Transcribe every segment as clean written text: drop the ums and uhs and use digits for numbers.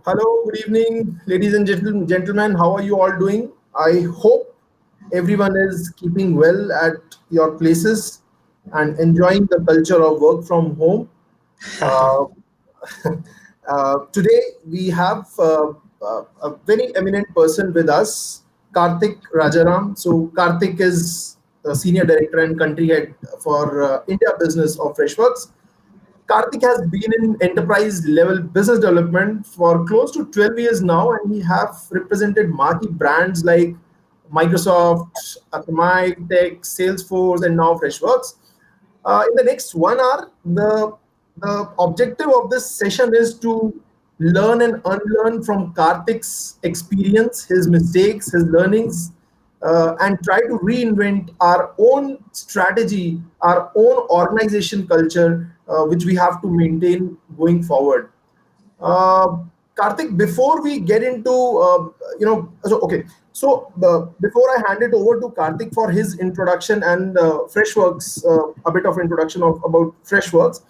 Hello, good evening, ladies and gentlemen. How are you all doing? I hope everyone is keeping well at your places and enjoying the culture of work from home. Uh, Today, we have a very eminent person with us, Karthik Rajaram. So, Karthik is the Senior Director and Country Head for India Business of Freshworks. Karthik has been in enterprise level business development for close to 12 years now, and he have represented marquee brands like Microsoft, Akamai, Tech, Salesforce, and now Freshworks. In the next 1 hour, the objective of this session is to learn and unlearn from Karthik's experience, his mistakes, his learnings, and try to reinvent our own strategy, our own organization culture, which we have to maintain going forward. Uh, Karthik, before we get into, before I hand it over to Karthik for his introduction and Freshworks, a bit of introduction of about Freshworks,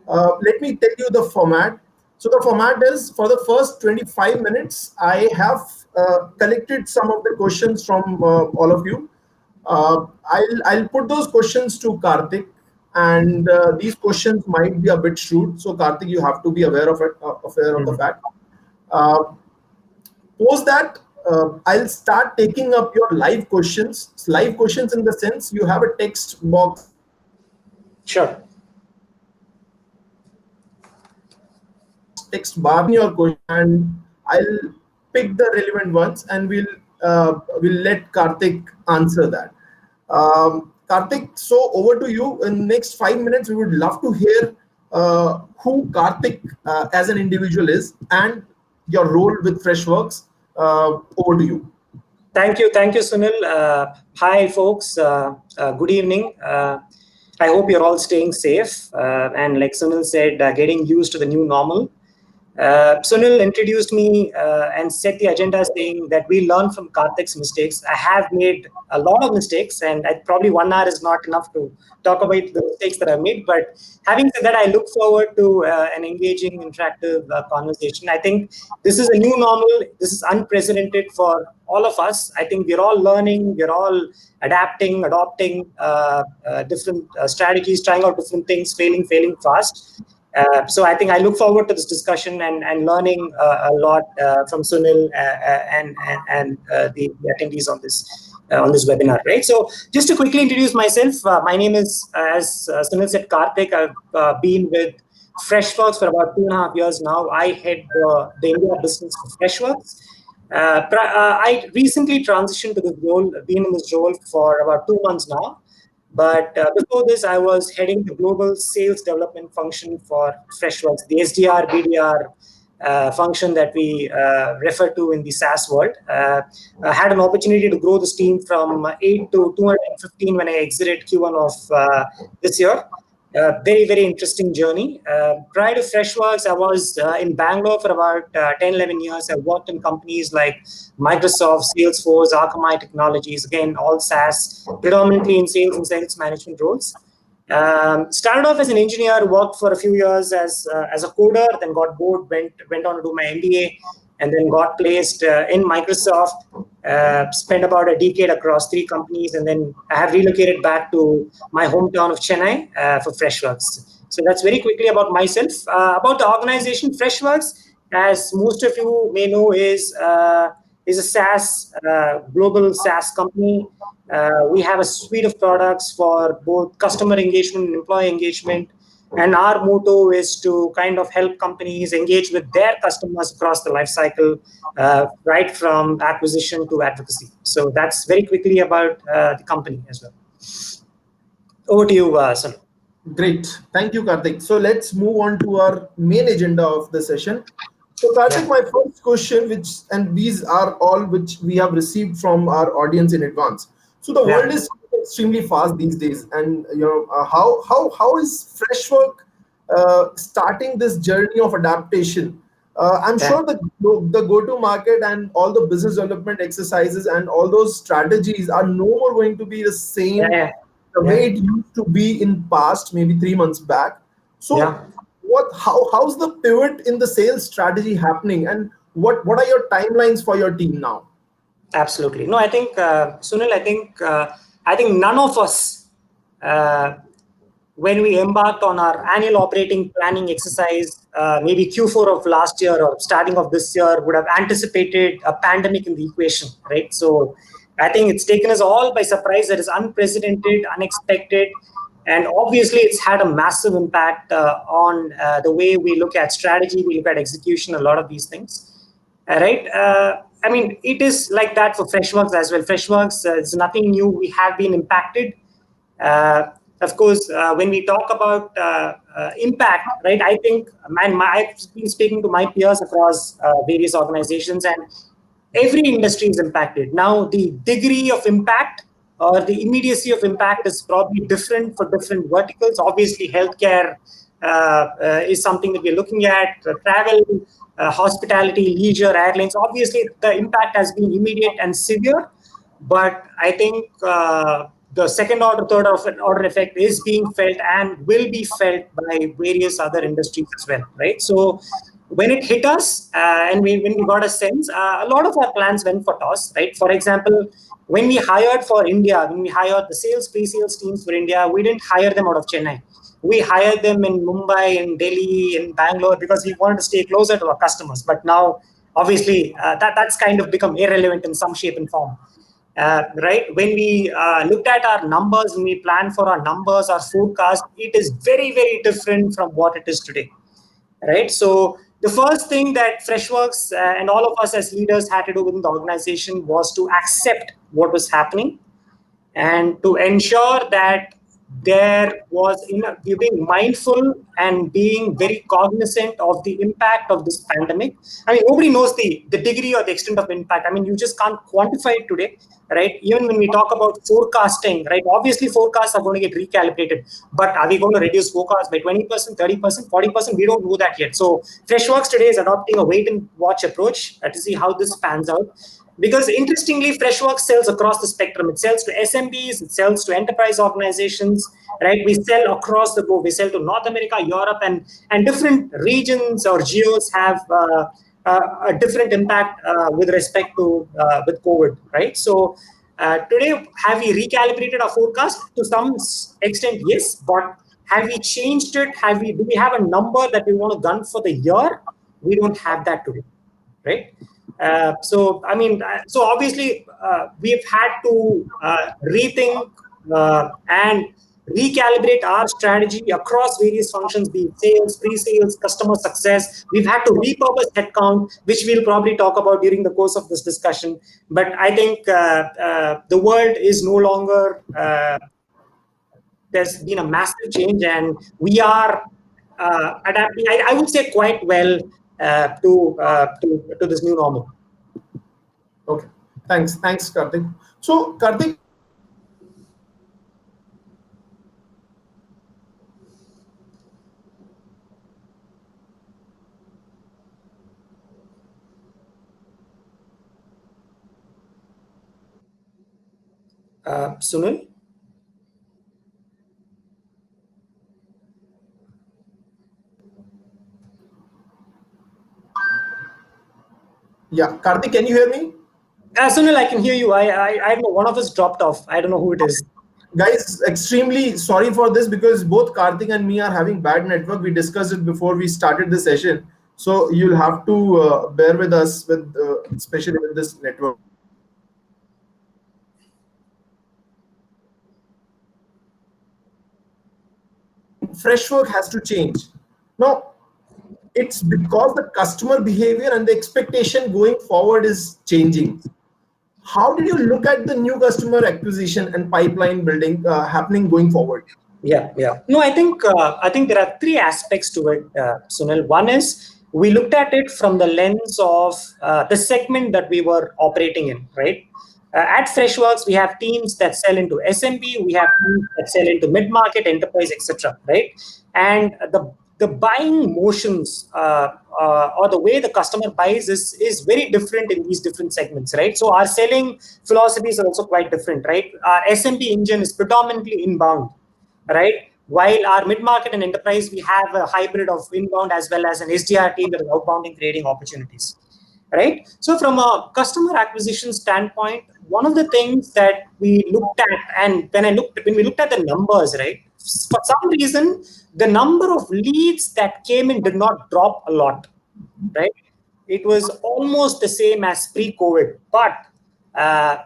let me tell you the format. So the format is for the first 25 minutes, I have collected some of the questions from all of you. I'll put those questions to Karthik, and these questions might be a bit shrewd. So Karthik, you have to be aware of it, aware of the Mhm. fact. Uh, Post that, I'll start taking up your live questions. Live questions in the sense you have a text box, text bar in your question, Sure. and I'll pick the relevant ones, and we'll let Karthik answer that. Karthik, so over to you. In next 5 minutes, we would love to hear who Karthik as an individual is and your role with Freshworks. Over to you. Thank you, Sunil. Hi, folks. Good evening. I hope you're all staying safe. And like Sunil said, getting used to the new normal. Sunil introduced me and set the agenda saying that we learn from Karthik's mistakes. I have made a lot of mistakes, and probably 1 hour is not enough to talk about the mistakes that I've made. But having said that, I look forward to an engaging, interactive conversation. I think this is a new normal. This is unprecedented for all of us. I think we're all learning, we're all adapting, adopting different strategies, trying out different things, failing fast. So I think I look forward to this discussion and learning a lot from Sunil and the attendees on this webinar, right? So just to quickly introduce myself, my name is, as Sunil said, Karthik. I've been with Freshworks for about 2.5 years now. I head the India business for Freshworks. I recently transitioned to this role, been in this role for about 2 months now. But before this, I was heading the global sales development function for Freshworks, the SDR, BDR function that we refer to in the SaaS world. I had an opportunity to grow this team from 8 to 215 when I exited Q1 of this year. Very interesting journey. Prior to Freshworks, I was in Bangalore for about 10, 11 years. I worked in companies like Microsoft, Salesforce, Akamai Technologies, again, all SaaS, predominantly in sales and sales management roles. Started off as an engineer, worked for a few years as a coder, then got bored, went on to do my MBA, and then got placed in Microsoft. Spent about a decade across 3 companies, and then I have relocated back to my hometown of Chennai for Freshworks. So that's very quickly about myself. About the organization, Freshworks, as most of you may know, is a SaaS global SaaS company. We have a suite of products for both customer engagement and employee engagement. And our motto is to kind of help companies engage with their customers across the life cycle, right from acquisition to advocacy. So that's very quickly about the company as well. Over to you, Sunil. Great. Thank you, Karthik. So let's move on to our main agenda of the session. So, Karthik, Yeah. my first question, and these are all which we have received from our audience in advance. So, the Yeah. world is extremely fast these days, and how is Freshwork starting this journey of adaptation? I'm Yeah. sure the go-to market and all the business development exercises and all those strategies are no more going to be the same Yeah. the Yeah. way it used to be in past, maybe 3 months back. So Yeah. how's the pivot in the sales strategy happening, and What are your timelines for your team now? Absolutely. No, I think Sunil. I think none of us, uh, when we embarked on our annual operating planning exercise, maybe Q4 of last year or starting of this year, would have anticipated a pandemic in the equation, right? So I think it's taken us all by surprise. That is unprecedented, unexpected, and obviously it's had a massive impact on the way we look at strategy, we look at execution, a lot of these things. Right? I mean, it is like that for Freshworks as well. Freshworks is nothing new. We have been impacted. Uh, of course, when we talk about impact, right? I think, I've been speaking to my peers across various organizations, and every industry is impacted. Now, the degree of impact or the immediacy of impact is probably different for different verticals. Obviously, healthcare is something that we're looking at, travel, hospitality, leisure, airlines. Obviously, the impact has been immediate and severe, but I think the second order, third order effect is being felt and will be felt by various other industries as well, right? So when it hit us when we got a sense, a lot of our plans went for toss, right? For example, when we hired for India, when we hired the sales, pre-sales teams for India, we didn't hire them out of Chennai. We hired them in Mumbai, in Delhi, in Bangalore, because we wanted to stay closer to our customers. But now, obviously, that's kind of become irrelevant in some shape and form. Right? When we looked at our numbers, when we planned for our numbers, our forecast, it is very, very different from what it is today, right? So the first thing that Freshworks and all of us as leaders had to do within the organization was to accept what was happening and to ensure that there was we being mindful and being very cognizant of the impact of this pandemic. I mean, nobody knows the degree or the extent of impact. I mean, you just can't quantify it today, right? Even when we talk about forecasting, right? Obviously, forecasts are going to get recalibrated, but are we going to reduce forecasts by 20%, 30%, 40%? We don't know that yet. So Freshworks today is adopting a wait and watch approach to see how this pans out. Because interestingly, Freshworks sells across the spectrum. It sells to SMBs, it sells to enterprise organizations, right? We sell across the globe. We sell to North America, Europe, and different regions or geos have a different impact with respect to with COVID, right? So today, have we recalibrated our forecast to some extent? Yes, but have we changed it? Do we have a number that we want to gun for the year? We don't have that today, right? So obviously we've had to rethink and recalibrate our strategy across various functions, be it sales, pre-sales, customer success. We've had to repurpose headcount, which we'll probably talk about during the course of this discussion. But I think the world is no longer, there's been a massive change, and we are adapting, I would say, quite well to this new normal. Okay, thanks, Karthik. So, Karthik, Sunil? yeah, Karthik, can you hear me? Sunil, I can hear you. I don't know. One of us dropped off. I don't know who it is. Guys, extremely sorry for this because both Karthik and me are having bad network. We discussed it before we started the session, so you'll have to bear with us with, especially with this network. Fresh work has to change. Now, it's because the customer behavior and the expectation going forward is changing. How did you look at the new customer acquisition and pipeline building happening going forward? Yeah. No, I think there are three aspects to it, Sunil. One is we looked at it from the lens of the segment that we were operating in, right? At Freshworks, we have teams that sell into SMB, we have teams that sell into mid-market, enterprise, etc. Right? And the buying motions or the way the customer buys is very different in these different segments, right? So our selling philosophies are also quite different, right? Our SMB engine is predominantly inbound, right? While our mid-market and enterprise, we have a hybrid of inbound as well as an SDR team that is outbound in creating opportunities. right? So from a customer acquisition standpoint, one of the things that we looked at, and when we looked at the numbers, right, for some reason, the number of leads that came in did not drop a lot, right? It was almost the same as pre-COVID, but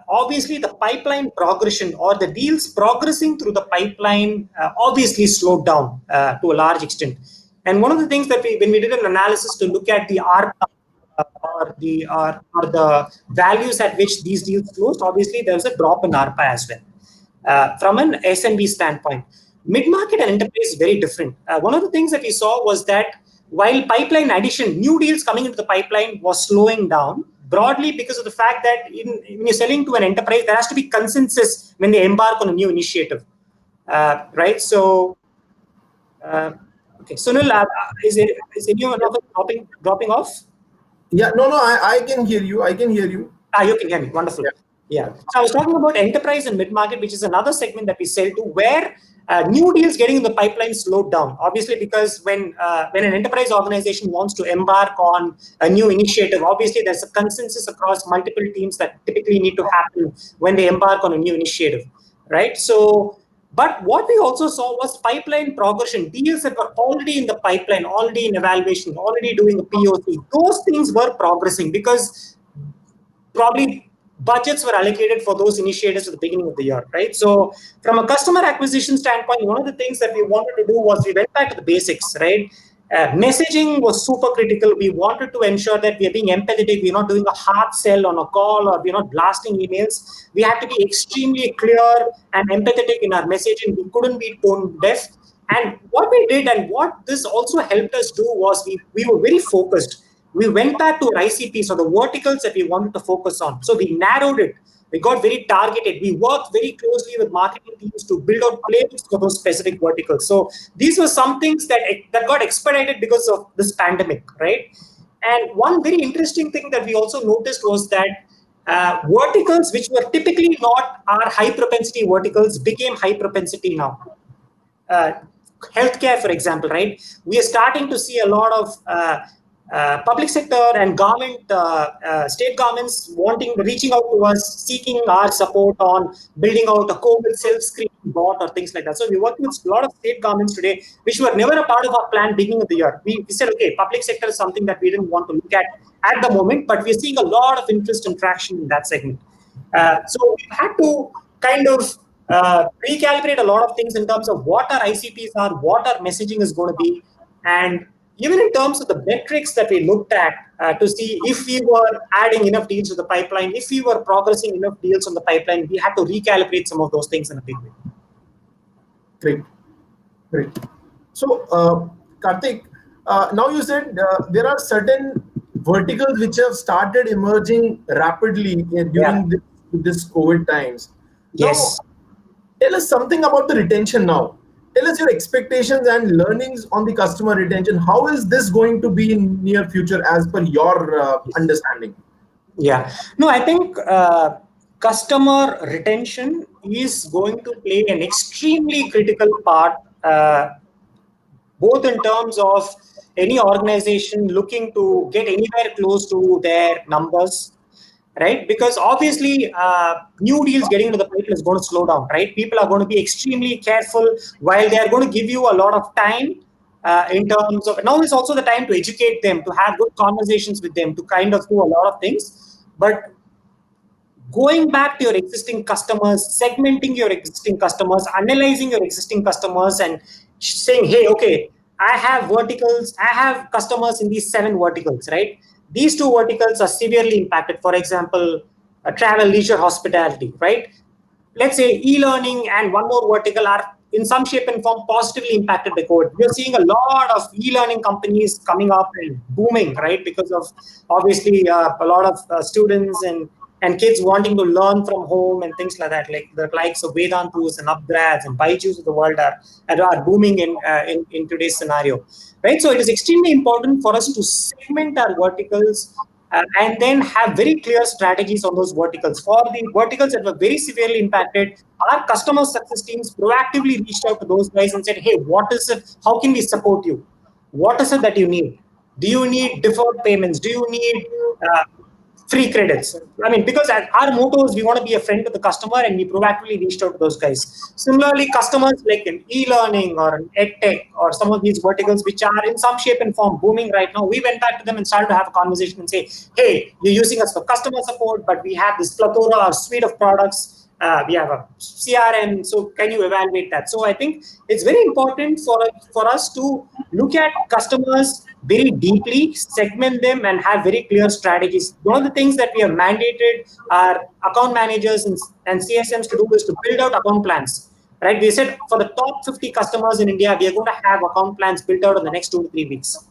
obviously the pipeline progression or the deals progressing through the pipeline obviously slowed down to a large extent. And one of the things that when we did an analysis to look at the ARPA or the values at which these deals closed, obviously there was a drop in ARPA as well. From an SMB standpoint, mid-market and enterprise is very different. One of the things that we saw was that while pipeline addition, new deals coming into the pipeline was slowing down broadly because of the fact that when you're selling to an enterprise, there has to be consensus when they embark on a new initiative, right? So, okay, Sunil, is anyone of us dropping off? Yeah, no, I can hear you. I can hear you. You can hear me. Wonderful. Yeah. So I was talking about enterprise and mid-market, which is another segment that we sell to, where new deals getting in the pipeline slowed down. Obviously, because when an enterprise organization wants to embark on a new initiative, obviously there's a consensus across multiple teams that typically need to happen when they embark on a new initiative, right? So, but what we also saw was pipeline progression, deals that were already in the pipeline, already in evaluation, already doing a POC. Those things were progressing because probably budgets were allocated for those initiatives at the beginning of the year, right? So from a customer acquisition standpoint, one of the things that we wanted to do was we went back to the basics, right? Messaging was super critical. We wanted to ensure that we are being empathetic. We're not doing a hard sell on a call, or we're not blasting emails. We had to be extremely clear and empathetic in our messaging. We couldn't be tone deaf. And what we did, and what this also helped us do, was we were very focused. We went back to our ICPs, or the verticals that we wanted to focus on. So we narrowed it. We got very targeted. We worked very closely with marketing teams to build out playbooks for those specific verticals. So these were some things that got expedited because of this pandemic, right? And one very interesting thing that we also noticed was that verticals which were typically not our high propensity verticals became high propensity now. Uh, Healthcare, for example, right? We are starting to see a lot of public sector and government, state governments reaching out to us, seeking our support on building out a COVID self-screening bot or things like that. So we work with a lot of state governments today, which were never a part of our plan beginning of the year. We said, okay, public sector is something that we didn't want to look at the moment, but we're seeing a lot of interest and traction in that segment. So we had to kind of recalibrate a lot of things in terms of what our ICPs are, what our messaging is going to be, and even in terms of the metrics that we looked at to see if we were adding enough deals to the pipeline, if we were progressing enough deals on the pipeline, we had to recalibrate some of those things in a big way. Great. So, Karthik, now you said there are certain verticals which have started emerging rapidly during this COVID times. Yes. Now, tell us something about the retention now. Tell us your expectations and learnings on the customer retention. How is this going to be in near future as per your understanding? Yeah. No, I think customer retention is going to play an extremely critical part, both in terms of any organization looking to get anywhere close to their numbers, right? Because obviously, new deals getting into the pipeline is going to slow down, right? People are going to be extremely careful while they are going to give you a lot of time in terms of, now is also the time to educate them, to have good conversations with them, to kind of do a lot of things. But going back to your existing customers, segmenting your existing customers, analyzing your existing customers, and saying, hey, okay, I have verticals, I have customers in these 7 verticals, right? These 2 verticals are severely impacted. For example, travel, leisure, hospitality, right? Let's say e-learning and one more vertical are in some shape and form positively impacted by COVID. We're seeing a lot of e-learning companies coming up and booming, right? Because of obviously a lot of students and kids wanting to learn from home and things like that, like the likes of Vedantus and Upgrads and Byju's of the world are booming in today's scenario, right? So it is extremely important for us to segment our verticals and then have very clear strategies on those verticals. For the verticals that were very severely impacted, our customer success teams proactively reached out to those guys and said, hey, what is it? How can we support you? What is it that you need? Do you need deferred payments? Do you need free credits. I mean, because our motto is we want to be a friend to the customer, and we proactively reached out to those guys. Similarly, customers like in e-learning or in edtech or some of these verticals which are in some shape and form booming right now, we went back to them and started to have a conversation and say, hey, you're using us for customer support, but we have this plethora or suite of products. We have a CRM, so can you evaluate that? So I think it's very important for us to look at customers very deeply, segment them, and have very clear strategies. One of the things that we have mandated our account managers and CSMs to do is to build out account plans. Right? We said for the top 50 customers in India, we are going to have account plans built out in the next 2 to 3 weeks.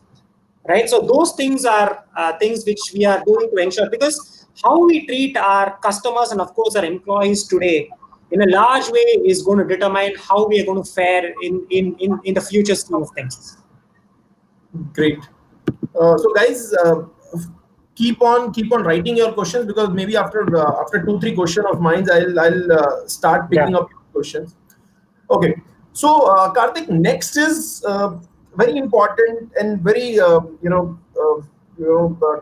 Right? So those things are things which we are doing to ensure, because how we treat our customers and of course our employees today in a large way is going to determine how we are going to fare in the future scheme of things. Great. So guys, keep on writing your questions, because maybe after 2-3 questions of mine, I'll start picking up questions. Okay. So Karthik, next is very important and very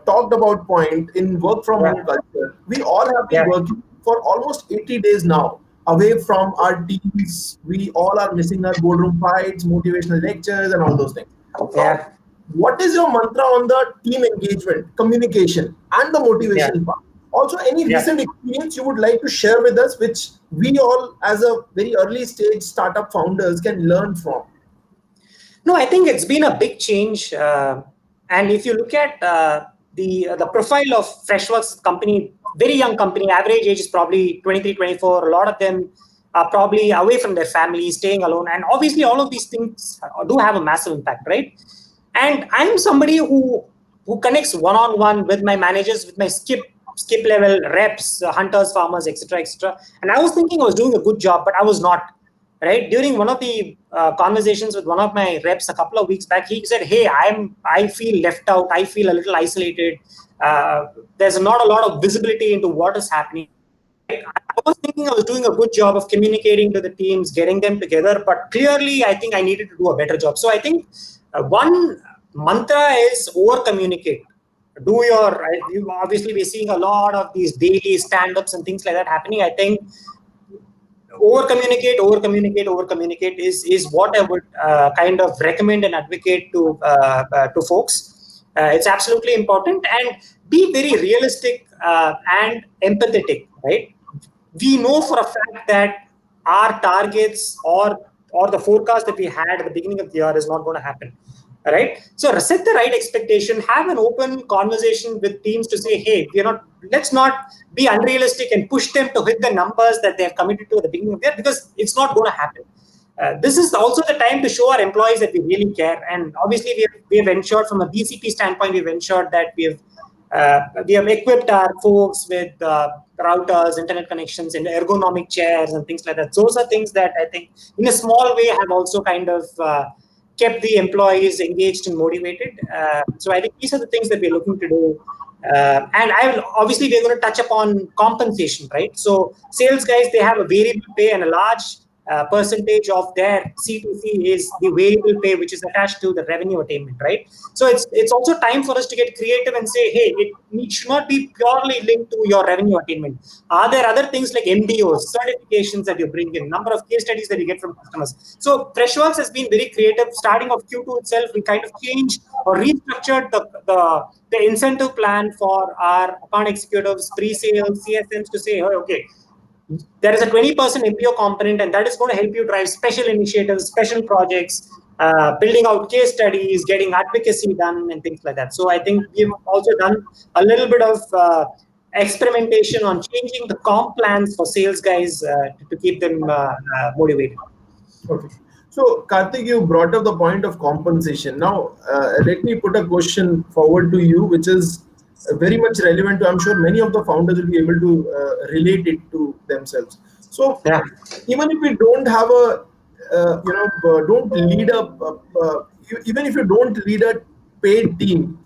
talked about point in work from home culture. We all have been working for almost 80 days now, away from our teams. We all are missing our boardroom fights, motivational lectures, and all those things. So, what is your mantra on the team engagement, communication, and the motivation part? Also, any recent experience you would like to share with us, which we all, as a very early stage startup founders, can learn from? No, I think it's been a big change. And if you look at the profile of Freshworks company, very young company, average age is probably 23, 24. A lot of them are probably away from their family, staying alone. And obviously, all of these things do have a massive impact, right? And I'm somebody who connects one-on-one with my managers, with my skip level reps, hunters, farmers, etc., etc. And I was thinking I was doing a good job, but I was not. Right, during one of the conversations with one of my reps a couple of weeks back, he said, hey, I feel left out, I feel a little isolated, there's not a lot of visibility into what is happening. I was thinking I was doing a good job of communicating to the teams, getting them together, but clearly I think I needed to do a better job. So I think one mantra is over communicate. Obviously we're seeing a lot of these daily stand-ups and things like that happening. I think over communicate is what I would kind of recommend and advocate to folks. It's absolutely important, and be very realistic and empathetic, right? We know for a fact that our targets or the forecast that we had at the beginning of the year is not going to happen. Right? So set the right expectation, have an open conversation with teams to say, hey, let's not be unrealistic and push them to hit the numbers that they have committed to at the beginning of the year, because it's not going to happen. This is also the time to show our employees that we really care. And obviously we have ensured from a BCP standpoint, we've ensured that we have equipped our folks with routers, internet connections, and ergonomic chairs and things like that. Those are things that I think in a small way have also kind of kept the employees engaged and motivated. So I think these are the things that we're looking to do. And obviously we're going to touch upon compensation, right? So sales guys, they have a variable pay, and a large percentage of their C2C is the variable pay, which is attached to the revenue attainment, right? So it's also time for us to get creative and say, hey, it should not be purely linked to your revenue attainment. Are there other things like MBOs, certifications that you bring in, number of case studies that you get from customers? So Freshworks has been very creative. Starting of Q2 itself, we kind of changed or restructured the incentive plan for our account executives, pre-sales, CSMs to say, oh, okay, there is a 20% MBO component, and that is going to help you drive special initiatives, special projects, building out case studies, getting advocacy done, and things like that. So I think we've also done a little bit of experimentation on changing the comp plans for sales guys to keep them motivated. Okay. So, Karthik, you brought up the point of compensation. Now, let me put a question forward to you, which is very much relevant to, I'm sure many of the founders will be able to relate it to themselves. So, even if we don't have don't lead even if you don't lead a paid team,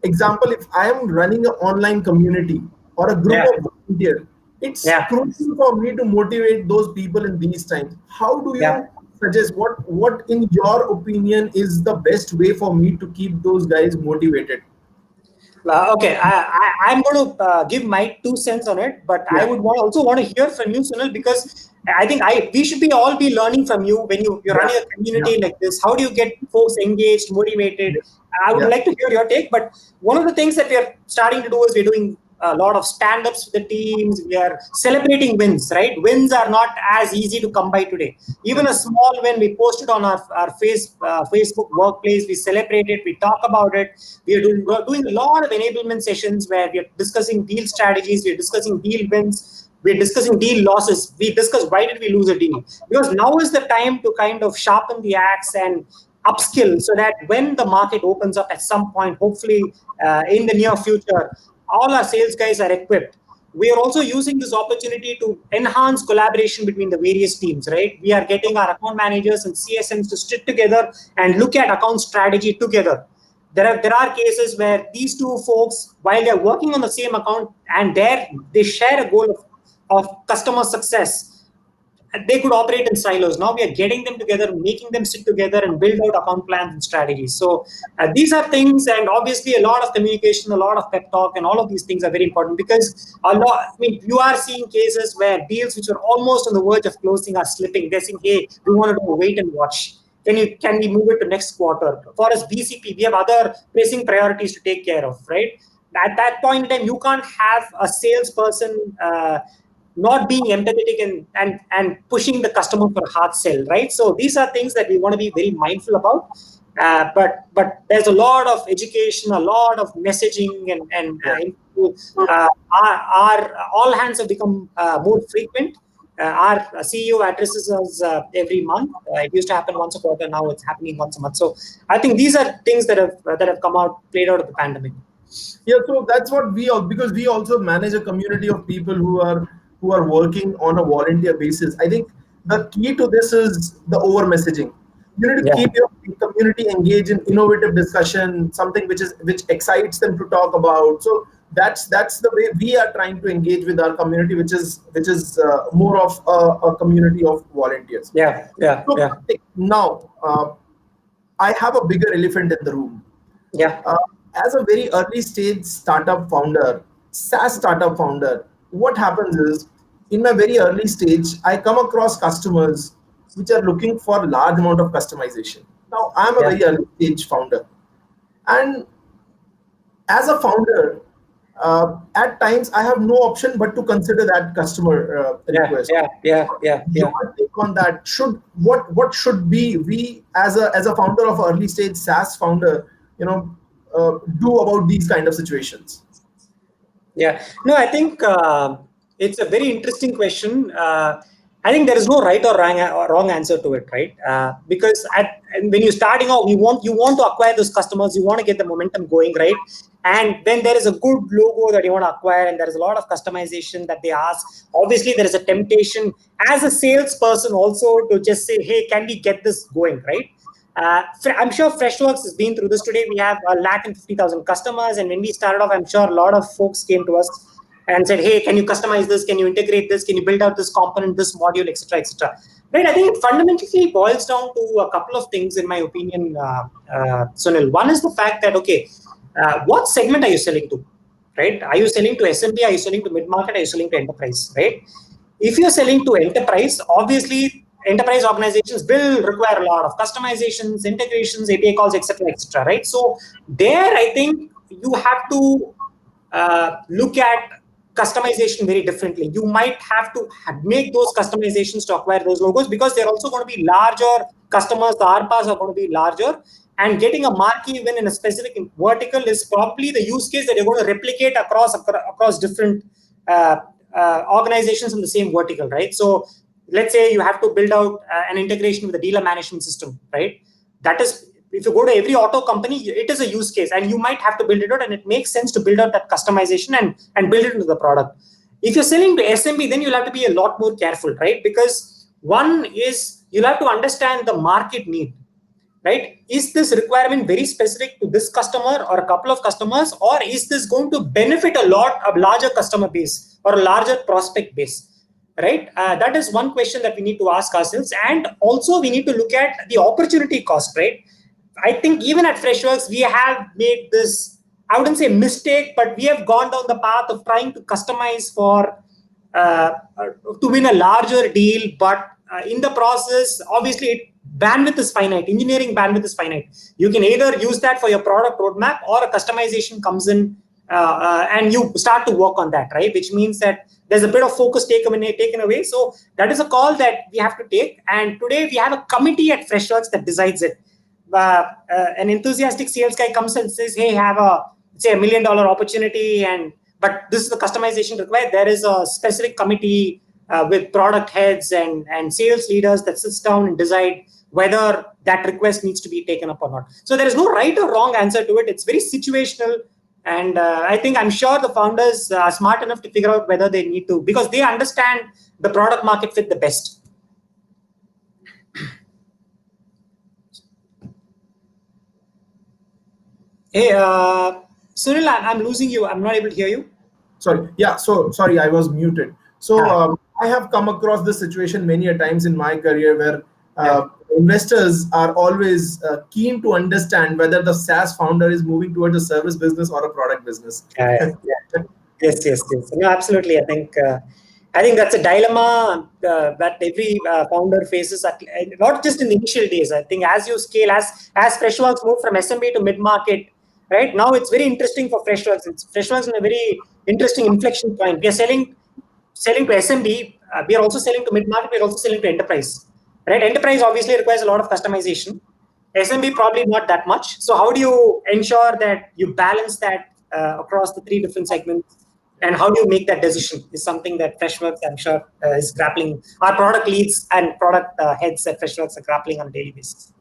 example, if I am running an online community or a group of volunteers, it's crucial for me to motivate those people in these times. How do you suggest, what in your opinion is the best way for me to keep those guys motivated? Okay, I'm going to give my 2 cents on it, but I Yeah, would also want to hear from you, Sunil, because I think we should be all be learning from you when you're yeah, running a yeah, community like this. How do you get folks engaged, motivated? yeah, I would yeah, like to hear your take, but one of the things that we are starting to do is we're doing a lot of stand-ups with the teams. We are celebrating wins, right? Wins are not as easy to come by today. Even a small win, we post it on our Facebook workplace. We celebrate it. We talk about it. We're doing a lot of enablement sessions where we are discussing deal strategies. We're discussing deal wins. We're discussing deal losses. We discuss why did we lose a deal, because now is the time to kind of sharpen the axe and upskill, so that when the market opens up at some point, hopefully in the near future, all our sales guys are equipped. We are also using this opportunity to enhance collaboration between the various teams, right? We are getting our account managers and CSMs to sit together and look at account strategy together. There are cases where these two folks, while they're working on the same account and they share a goal of customer success, they could operate in silos. Now we are getting them together, making them sit together and build out account plans and strategies. So these are things, and obviously a lot of communication, a lot of pep talk, and all of these things are very important, because a lot. I mean, you are seeing cases where deals which are almost on the verge of closing are slipping. They're saying, "Hey, we want to do a wait and watch. Can we move it to next quarter?" For us BCP, we have other pressing priorities to take care of, right? At that point in time, you can't have a salesperson not being empathetic and pushing the customer for a hard sell, right? So these are things that we want to be very mindful about. But there's a lot of education, a lot of messaging, yeah. our all hands have become more frequent. Our CEO addresses us every month. It used to happen once a quarter. Now it's happening once a month. So I think these are things that have come out, played out of the pandemic. Yeah, so that's what we all, because we also manage a community of people who are working on a volunteer basis. I think the key to this is the over messaging. You need to Yeah. keep your community engaged in innovative discussion, something which excites them to talk about. So that's the way we are trying to engage with our community, which is more of a community of volunteers. Yeah. Yeah. So Yeah. now I have a bigger elephant in the room. Yeah. uh, as a very early stage startup founder, SaaS startup founder, what happens is, in my very early stage, I come across customers which are looking for large amount of customization. Now, I'm a Yeah. very early stage founder, and as a founder, at times I have no option but to consider that customer Yeah. request. Yeah. Yeah. Yeah. Yeah. Your take on that? What should be we as a founder of early stage SaaS founder, do about these kind of situations? Yeah, no, I think it's a very interesting question. I think there is no right or wrong answer to it, right? Because and when you're starting out, you want to acquire those customers, you want to get the momentum going, right? And when there is a good logo that you want to acquire, and there is a lot of customization that they ask, obviously there is a temptation as a salesperson also to just say, "Hey, can we get this going?" Right? I'm sure Freshworks has been through this today. We have 150,000 customers, and when we started off, I'm sure a lot of folks came to us and said, "Hey, can you customize this? Can you integrate this? Can you build out this component, this module, etc., etc." Right? I think it fundamentally boils down to a couple of things, in my opinion, Sunil. One is the fact that, okay, what segment are you selling to? Right? Are you selling to SMB? Are you selling to mid market? Are you selling to enterprise? Right? If you're selling to enterprise, obviously enterprise organizations will require a lot of customizations, integrations, API calls, etc., etc. Right? So there, I think you have to look at customization very differently. You might have to make those customizations to acquire those logos, because they're also going to be larger customers. The RPAs are going to be larger, and getting a marquee win in a specific vertical is probably the use case that you're going to replicate across different uh, organizations in the same vertical, right? So let's say you have to build out an integration with the dealer management system, right? That is, if you go to every auto company, it is a use case, and you might have to build it out, and it makes sense to build out that customization and build it into the product. If you're selling to SMB, then you'll have to be a lot more careful, right? Because one is, you'll have to understand the market need, right? Is this requirement very specific to this customer or a couple of customers, or is this going to benefit a larger customer base or a larger prospect base? Right? That is one question that we need to ask ourselves. And also we need to look at the opportunity cost, right? I think even at Freshworks, we have made this I wouldn't say mistake, but we have gone down the path of trying to customize for to win a larger deal. But in the process, obviously, bandwidth is finite. Engineering bandwidth is finite. You can either use that for your product roadmap, or a customization comes in and you start to work on that, right? Which means that there's a bit of focus taken away. So that is a call that we have to take. And today we have a committee at Freshworks that decides it. An enthusiastic sales guy comes and says, "Hey, have a say $1 million opportunity, but this is the customization required." There is a specific committee with product heads and sales leaders that sits down and decide whether that request needs to be taken up or not. So there is no right or wrong answer to it. It's very situational. And I'm sure the founders are smart enough to figure out whether they need to, because they understand the product market fit the best. Hey, Sunil, I'm losing you. I'm not able to hear you. Sorry. Yeah. So sorry, I was muted. So I have come across this situation many a times in my career where investors are always keen to understand whether the SaaS founder is moving towards a service business or a product business. Yes. No, absolutely. I think that's a dilemma that every founder faces, not just in the initial days. I think as you scale, as Freshworks move from SMB to mid-market, right now it's very interesting for Freshworks. Freshworks in a very interesting inflection point. We are selling to SMB. We are also selling to mid-market. We are also selling to enterprise. Right? Enterprise obviously requires a lot of customization. SMB probably not that much. So how do you ensure that you balance that across the three different segments? And how do you make that decision is something that Freshworks, I'm sure, is grappling. Our product leads and product heads at Freshworks are grappling on a daily basis.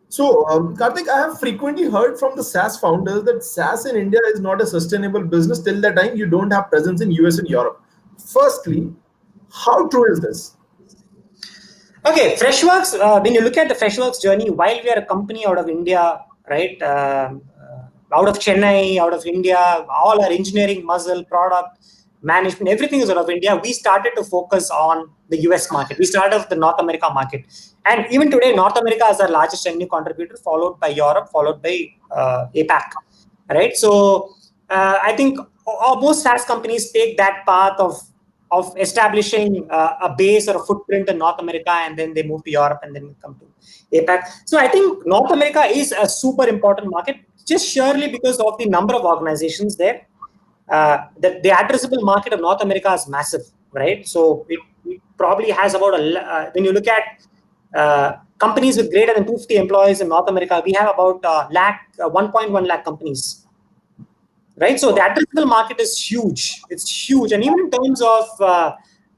So, Karthik, I have frequently heard from the SaaS founders that SaaS in India is not a sustainable business till the time you don't have presence in US and Europe. Firstly, how true is this? Okay, Freshworks, when you look at the Freshworks journey, while we are a company out of India, right, out of Chennai, out of India, all our engineering muscle, product, management, everything is out of India. We started to focus on the US market. We started with the North America market. And even today, North America is our largest revenue contributor, followed by Europe, followed by APAC, right? So I think most SaaS companies take that path of establishing a base or a footprint in North America, and then they move to Europe and then come to APAC. So I think North America is a super important market, just surely because of the number of organizations there. The addressable market of North America is massive, right? So it probably has about when you look at companies with greater than 250 employees in North America, we have about 1.1 lakh companies. Right, so the addressable market is huge. It's huge, and even in terms of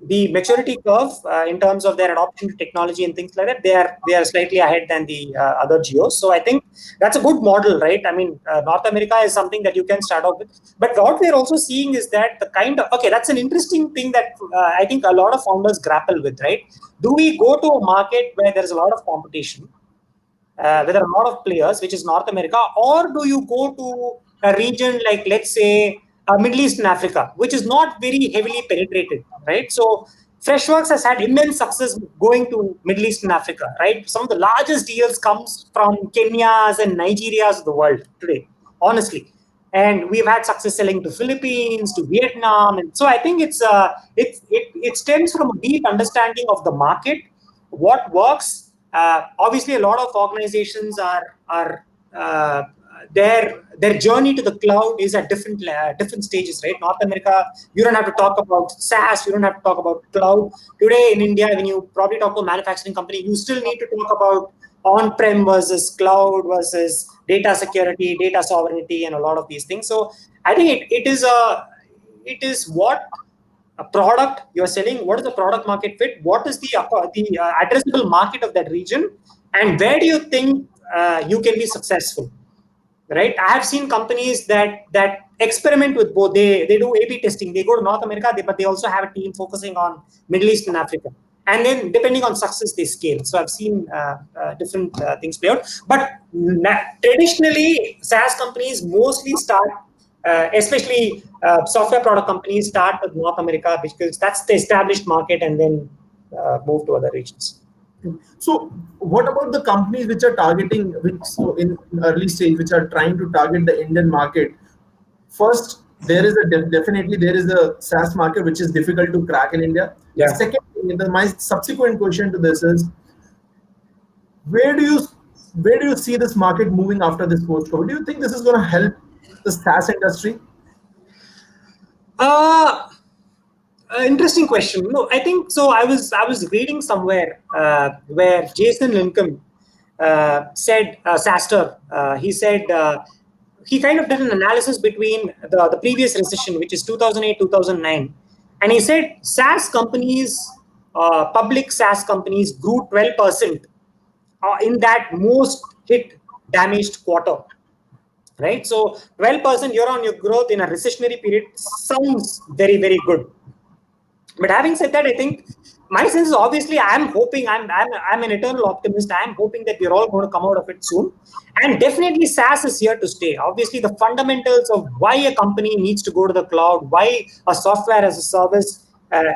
the maturity curve, in terms of their adoption to technology and things like that, they are slightly ahead than the other geos. So I think that's a good model, right? I mean, North America is something that you can start off with. But what we're also seeing is that that's an interesting thing that I think a lot of founders grapple with, right? Do we go to a market where there's a lot of competition, where there are a lot of players, which is North America, or do you go to a region like, let's say, Middle East and Africa, which is not very heavily penetrated, right? So Freshworks has had immense success going to Middle East and Africa, right? Some of the largest deals comes from Kenya's and Nigeria's of the world today, honestly. And we've had success selling to Philippines, to Vietnam. And so I think it stems from a deep understanding of the market, what works. Obviously, a lot of organizations are their journey to the cloud is at different stages, right? North America, you don't have to talk about SaaS, you don't have to talk about cloud. Today in India, when you probably talk to a manufacturing company, you still need to talk about on-prem versus cloud versus data security, data sovereignty, and a lot of these things. So I think it is what a product you're selling, what is the product market fit, what is the addressable market of that region, and where do you think you can be successful, right? I have seen companies that experiment with both. They do A/B testing. They go to North America, but they also have a team focusing on Middle East and Africa. And then depending on success, they scale. So I've seen different things play out. But traditionally, SaaS companies mostly start, especially software product companies, start with North America because that's the established market, and then move to other regions. So, what about the companies which are targeting, which so in early stage, which are trying to target the Indian market? First, there is a definitely there is a SaaS market which is difficult to crack in India. The Yeah. second thing, my subsequent question to this is, where do you where do you see this market moving after this post-COVID? Do you think this is going to help the SaaS industry? Uh, Interesting question. No, I think so. I was reading somewhere where Jason Lincoln said Saster. He said he kind of did an analysis between the previous recession, which is 2008 2009, and he said SaaS companies, public SaaS companies, grew 12% in that most hit damaged quarter. Right. So 12% year on year growth in a recessionary period sounds very, very good. But having said that, I think my sense is obviously I'm hoping I'm an eternal optimist. I'm hoping that we're all going to come out of it soon. And definitely SaaS is here to stay. Obviously, the fundamentals of why a company needs to go to the cloud, why a software as a service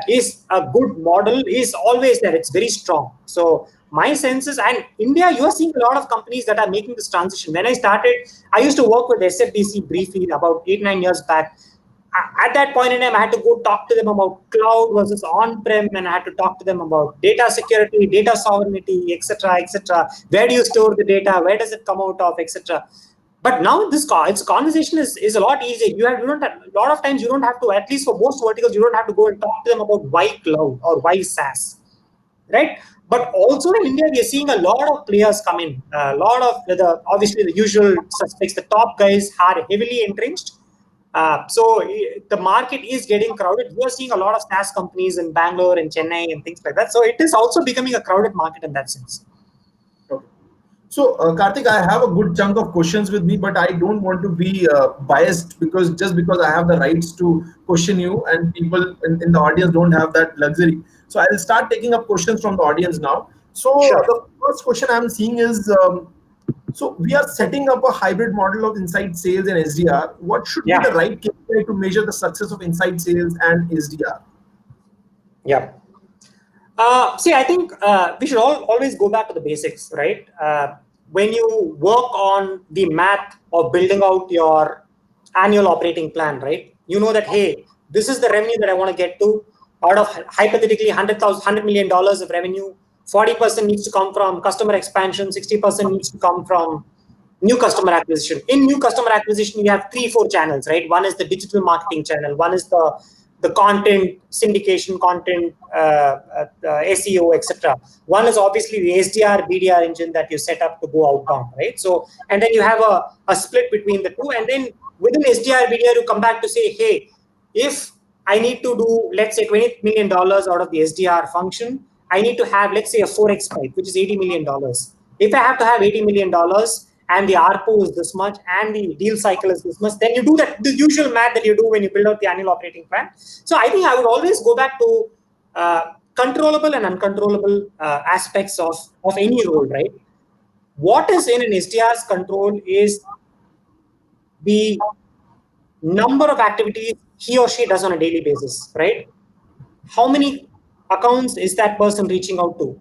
is a good model is always there. It's very strong. So my sense is, and India, you are seeing a lot of companies that are making this transition. When I started, I used to work with SFDC briefly about 8-9 years back. At that point in time, I had to go talk to them about cloud versus on-prem, and I had to talk to them about data security, data sovereignty, etc., etc. Where do you store the data? Where does it come out of, etc. But now its conversation is a lot easier. You don't have, a lot of times you don't have to, at least for most verticals, you don't have to go and talk to them about why cloud or why SaaS, right? But also in India, we are seeing a lot of players come in. A lot of obviously the usual suspects, the top guys are heavily entrenched. So the market is getting crowded. We are seeing a lot of SaaS companies in Bangalore and Chennai and things like that. So it is also becoming a crowded market in that sense. Okay. So, Karthik, I have a good chunk of questions with me, but I don't want to be biased because just because I have the rights to question you, and people in the audience don't have that luxury. So, I'll start taking up questions from the audience now. So, Sure. the first question I'm seeing is, so we are setting up a hybrid model of inside sales and SDR. What should be the Yeah. right KPI to measure the success of inside sales and SDR? Yeah. See, I think we should always go back to the basics, right? When you work on the math of building out your annual operating plan, right? You know that, hey, this is the revenue that I want to get to out of hypothetically $100 million of revenue. 40% needs to come from customer expansion, 60% needs to come from new customer acquisition. In new customer acquisition, you have 3 4 channels, right? One is the digital marketing channel, one is the content syndication, content SEO, etc. One is obviously the SDR BDR engine that you set up to go outbound, right? So and then you have a split between the two, and then within SDR BDR you come back to say, hey, if I need to do, let's say, $20 million out of the SDR function, I need to have, let's say, a 4x pipe, which is $80 million. If I have to have $80 million and the ARPU is this much and the deal cycle is this much, then you do that, the usual math that you do when you build out the annual operating plan. So I think I would always go back to controllable and uncontrollable aspects of any role, right? What is in an SDR's control is the number of activities he or she does on a daily basis, right? How many accounts is that person reaching out to?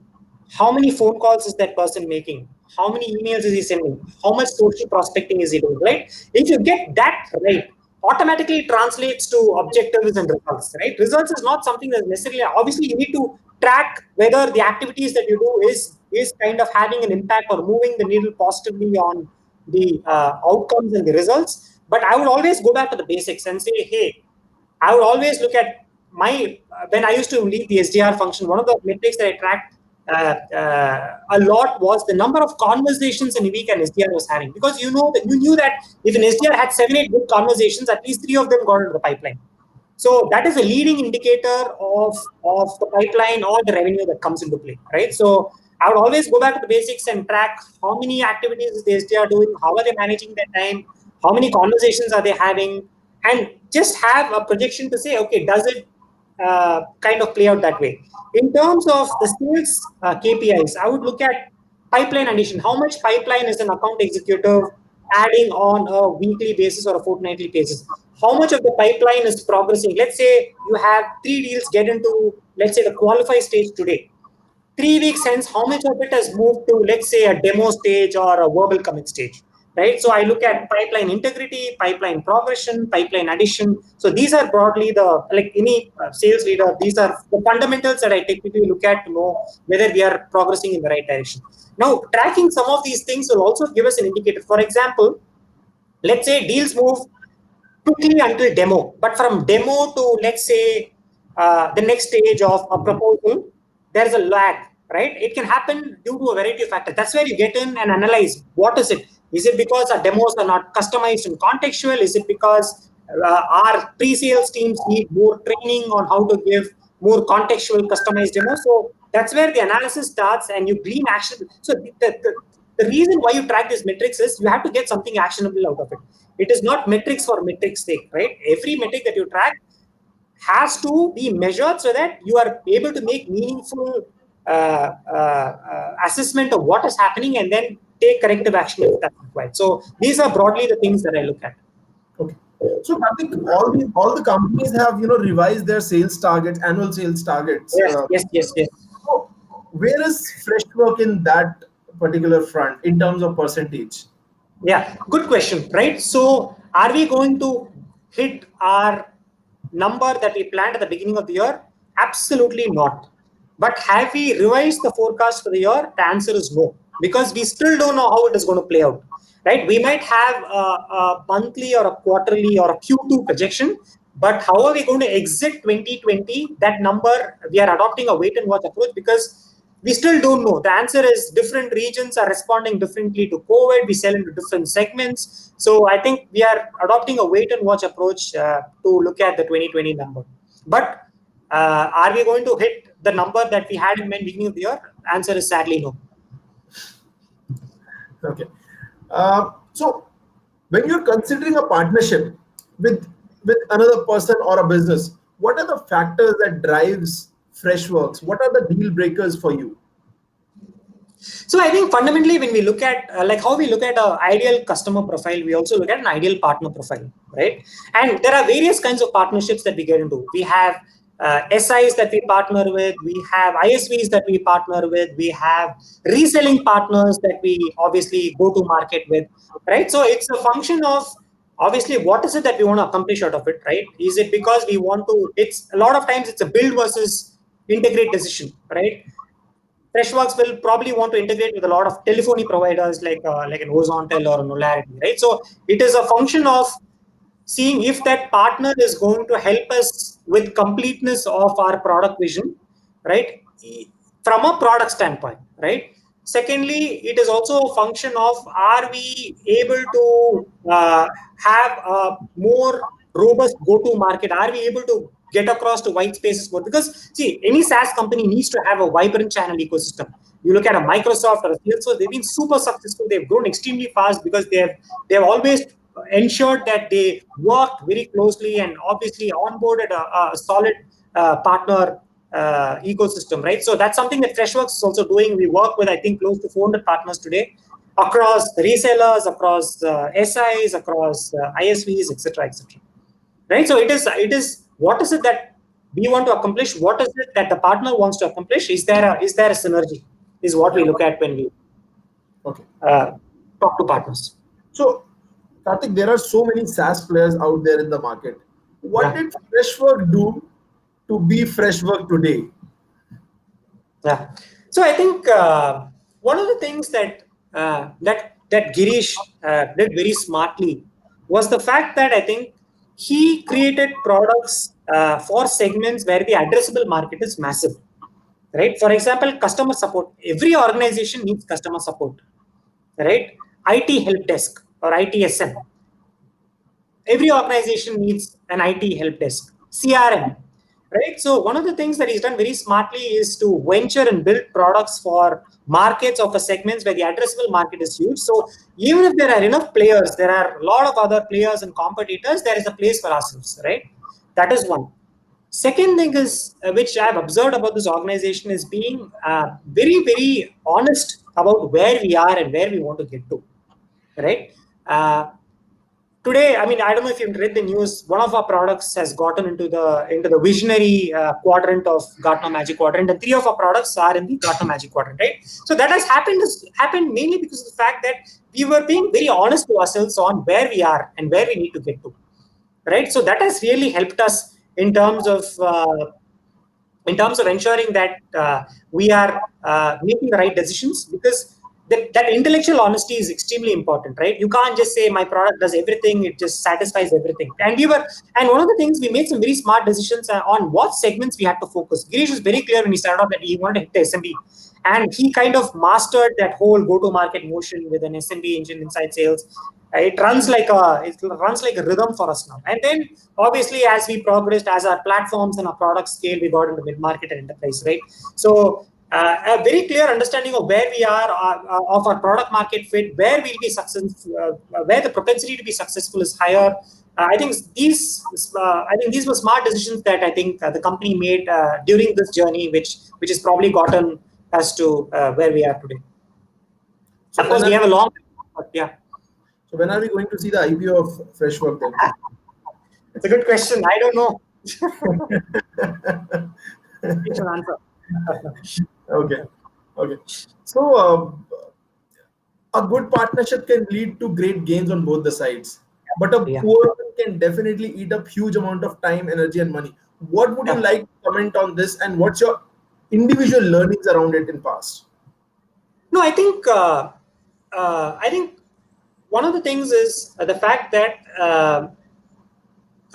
How many phone calls is that person making? How many emails is he sending? How much social prospecting is he doing, right? If you get that right, automatically it translates to objectives and results, right? Results is not something that's necessarily, obviously you need to track whether the activities that you do is kind of having an impact or moving the needle positively on the outcomes and the results. But I would always go back to the basics and say, hey, I would always look at my when I used to lead the SDR function. One of the metrics that I tracked a lot was the number of conversations in a week an SDR was having, because you knew that if an SDR had 7 8 good conversations, at least 3 of them got into the pipeline. So that is a leading indicator of the pipeline or the revenue that comes into play, right? So I would always go back to the basics and track how many activities is the SDR doing, how are they managing their time, how many conversations are they having, and just have a projection to say, okay, does it kind of play out that way? In terms of the sales KPIs, I would look at pipeline addition. How much pipeline is an account executive adding on a weekly basis or a fortnightly basis? How much of the pipeline is progressing? Let's say you have 3 deals get into, let's say, the qualify stage today. 3 weeks hence, how much of it has moved to, let's say, a demo stage or a verbal commit stage, right? So I look at pipeline integrity, pipeline progression, pipeline addition. So these are broadly the, like any sales leader, these are the fundamentals that I typically look at to know whether we are progressing in the right direction. Now, tracking some of these things will also give us an indicator. For example, let's say deals move quickly until demo, but from demo to, let's say, the next stage of a proposal, there's a lag, right? It can happen due to a variety of factors. That's where you get in and analyze what is it. Is it because our demos are not customized and contextual? Is it because our pre-sales teams need more training on how to give more contextual customized demos? So that's where the analysis starts and you glean action. So the reason why you track these metrics is you have to get something actionable out of it. It is not metrics for metrics sake, right? Every metric that you track has to be measured so that you are able to make meaningful assessment of what is happening and then take corrective action if that's required. So these are broadly the things that I look at. Okay. So Karthik, all the companies have revised their sales targets, annual sales targets. Yes, yes, yes, yes. So where is Freshwork in that particular front in terms of percentage? Yeah, good question, right? So, are we going to hit our number that we planned at the beginning of the year? Absolutely not. But have we revised the forecast for the year? The answer is no, because we still don't know how it is going to play out, right? We might have a monthly or a quarterly or a Q2 projection, but how are we going to exit 2020? That number, we are adopting a wait and watch approach because we still don't know. The answer is different regions are responding differently to COVID. We sell into different segments. So I think we are adopting a wait and watch approach to look at the 2020 number. But are we going to hit the number that we had in mind beginning of the year? Answer is sadly no. Okay. So when you're considering a partnership with another person or a business, what are the factors that drives Freshworks? What are the deal breakers for you? So I think fundamentally, when we look at like how we look at an ideal customer profile, we also look at an ideal partner profile, right? And there are various kinds of partnerships that we get into. We have SIs that we partner with, we have ISVs that we partner with, we have reselling partners that we obviously go to market with, right? So it's a function of obviously what is it that we want to accomplish out of it, right? Is it because we want to? It's a lot of times it's a build versus integrate decision, right? Freshworks will probably want to integrate with a lot of telephony providers like an Horizontal or a Nularity, right? So it is a function of seeing if that partner is going to help us with completeness of our product vision, right? From a product standpoint, right? Secondly, it is also a function of are we able to have a more robust go-to market? Are we able to get across to white spaces more? Because see, any SaaS company needs to have a vibrant channel ecosystem. You look at a Microsoft or a Salesforce; they've been super successful. They've grown extremely fast because they have always ensured that they worked very closely and obviously onboarded a solid partner ecosystem, right? So that's something that Freshworks is also doing. We work with, I think, close to 400 partners today across resellers, across SIs, across ISVs, etc., etc. Right? So it is what is it that we want to accomplish? What is it that the partner wants to accomplish? Is there a synergy? Is what we look at when we Okay. talk to partners. So, Karthik, there are so many SaaS players out there in the market. What Yeah. did Freshwork do to be Freshwork today? Yeah. So I think one of the things that Girish did very smartly was the fact that I think he created products for segments where the addressable market is massive. Right. For example, customer support. Every organization needs customer support. Right. IT help desk or ITSM. Every organization needs an IT help desk, CRM, right? So one of the things that he's done very smartly is to venture and build products for markets of a segments where the addressable market is huge. So even if there are enough players, there are a lot of other players and competitors, there is a place for ourselves, right? That is one. Second thing is, which I've observed about this organization is being very, very honest about where we are and where we want to get to, right? Uh, today, I mean, I don't know if you've read the news. One of our products has gotten into the visionary quadrant of Gartner Magic Quadrant, and three of our products are in the Gartner Magic Quadrant, right? So that has happened mainly because of the fact that we were being very honest to ourselves on where we are and where we need to get to, right? So that has really helped us in terms of ensuring that we are making the right decisions, because that intellectual honesty is extremely important, right? You can't just say my product does everything, it just satisfies everything. And one of the things, we made some very smart decisions on what segments we had to focus. Girish was very clear when he started off that he wanted to hit the SMB, and he kind of mastered that whole go-to-market motion with an SMB engine inside sales. It runs like a rhythm for us now. And then obviously, as we progressed, as our platforms and our products scale, we got into mid-market and enterprise, right? So a very clear understanding of where we are, of our product market fit, where we'll be successful, where the propensity to be successful is higher. I think these were smart decisions that I think the company made during this journey, which has probably gotten us to where we are today. So Of course, we have a long, but yeah. So when are we going to see the IPO of Freshworks then? It's a good question. I don't know. You should answer. Okay. Okay. So a good partnership can lead to great gains on both the sides, but a Yeah. poor one can definitely eat up huge amount of time, energy, and money. What would you Yeah. like to comment on this, and what's your individual learnings around it in past? No, I think one of the things is the fact that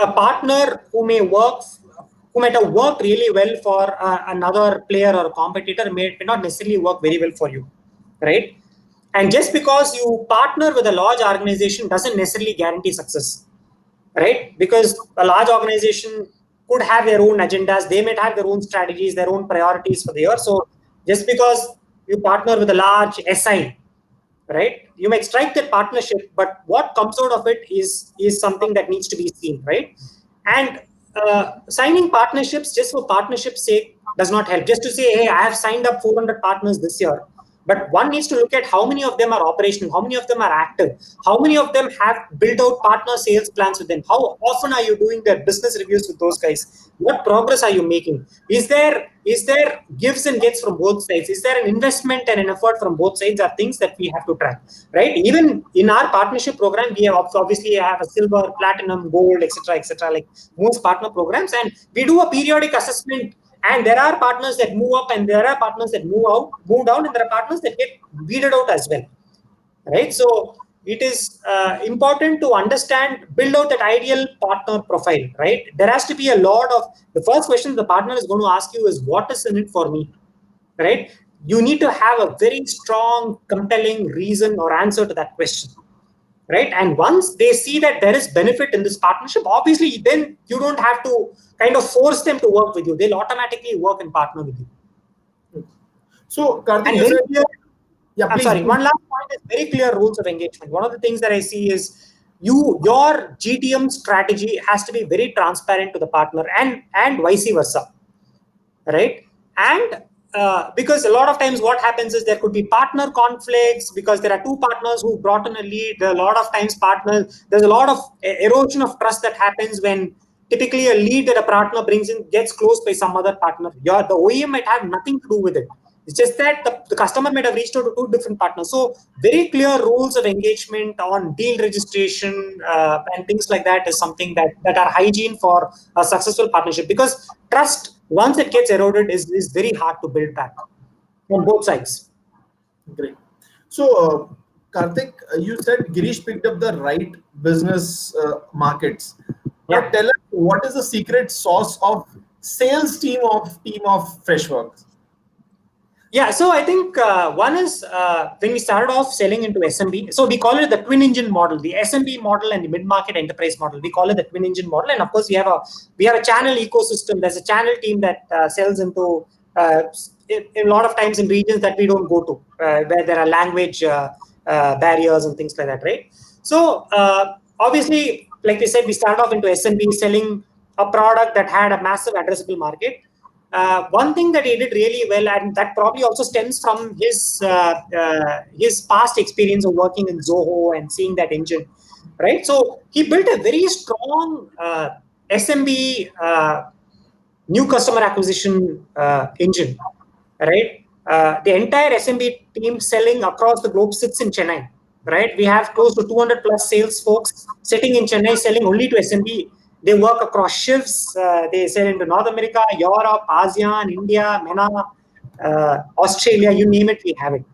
a partner who might have worked really well for another player or competitor may not necessarily work very well for you, right? And just because you partner with a large organization doesn't necessarily guarantee success, right? Because a large organization could have their own agendas, they might have their own strategies, their own priorities for the year. So just because you partner with a large SI, right, you might strike that partnership, but what comes out of it is something that needs to be seen, right? And signing partnerships just for partnership's sake does not help. Just to say, hey, I have signed up 400 partners this year, but one needs to look at how many of them are operational, how many of them are active, how many of them have built out partner sales plans with them, how often are you doing their business reviews with those guys, what progress are you making, is there gives and gets from both sides, is there an investment and an effort from both sides, are things that we have to track, right? Even in our partnership program, we have obviously have a silver, platinum, gold, etc., like most partner programs, and we do a periodic assessment. And there are partners that move up, and there are partners that move down, and there are partners that get weeded out as well, right? So it is important to understand, build out that ideal partner profile, right? There has to be a lot of, the first question the partner is going to ask you is, what is in it for me, right? You need to have a very strong, compelling reason or answer to that question, right? And once they see that there is benefit in this partnership, obviously then you don't have to kind of force them to work with you, they'll automatically work and partner with you. So Karthik, And you very said, clear, yeah, I'm please, sorry, please. one last point is very clear rules of engagement. One of the things that I see is your GTM strategy has to be very transparent to the partner, and vice versa, right? And because a lot of times what happens is there could be partner conflicts because there are two partners who brought in a lead. A lot of times there's a lot of erosion of trust that happens when typically a lead that a partner brings in gets closed by some other partner. The OEM might have nothing to do with it. It's just that the customer might have reached out to two different partners. So very clear rules of engagement on deal registration and things like that is something that are hygiene for a successful partnership, because trust, once it gets eroded, is very hard to build back on both sides. Great. So, Karthik, you said Girish picked up the right business markets. Now, Yeah. tell us, what is the secret sauce of sales team of Freshworks? Yeah, so I think one is when we started off selling into SMB, so we call it the twin engine model, the SMB model and the mid market enterprise model. We call it the twin engine model, and of course we have a channel ecosystem. There's a channel team that sells into a lot of times in regions that we don't go to, where there are language barriers and things like that, right? So obviously, like we said, we started off into SMB selling a product that had a massive addressable market. One thing that he did really well, and that probably also stems from his past experience of working in Zoho and seeing that engine. right? So he built a very strong SMB new customer acquisition engine, right? The entire SMB team selling across the globe sits in Chennai, right? We have close to 200 plus sales folks sitting in Chennai selling only to SMB. They work across shifts. They sell into North America, Europe, ASEAN, India, MENA, Australia, you name it, we have it,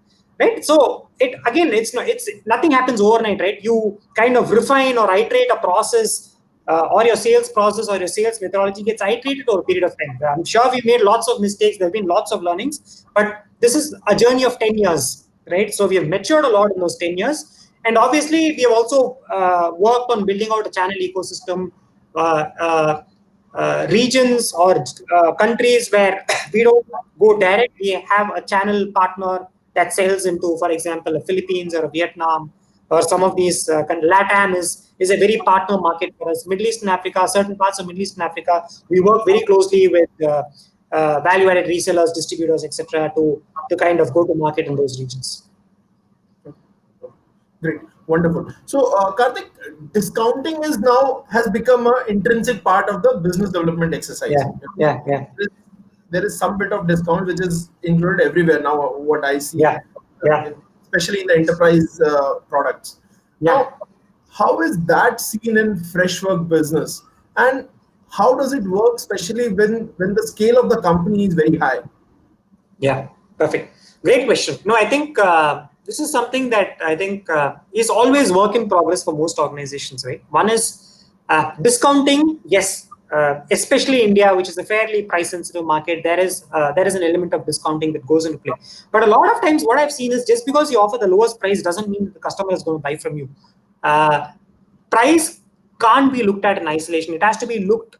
right? So it again, it's nothing happens overnight, right? You kind of refine or iterate a process, or your sales process or your sales methodology gets iterated over a period of time. I'm sure we made lots of mistakes. There have been lots of learnings, but this is a journey of 10 years, right? So we have matured a lot in those 10 years. And obviously, we have also worked on building out a channel ecosystem, uh, uh, regions or countries where we don't go direct. We have a channel partner that sells into, for example, the Philippines or Vietnam or some of these LATAM is a very partner market for us. Middle East and Africa, certain parts of Middle East and Africa, we work very closely with value-added resellers, distributors, etc., to kind of go to market in those regions. Great, wonderful. So, Karthik, discounting is now has become an intrinsic part of the business development exercise. Yeah, yeah, yeah, There is some bit of discount which is included everywhere now. What I see, yeah, yeah, especially in the enterprise products. yeah. Now, how is that seen in Freshwork business, and how does it work, especially when the scale of the company is very high? Yeah, perfect. Great question. No, I think this is something that I think is always work in progress for most organizations, right? One is discounting. Yes, especially India, which is a fairly price-sensitive market, there is an element of discounting that goes into play. But a lot of times, what I've seen is just because you offer the lowest price doesn't mean that the customer is going to buy from you. Uh, Price can't be looked at in isolation. It has to be looked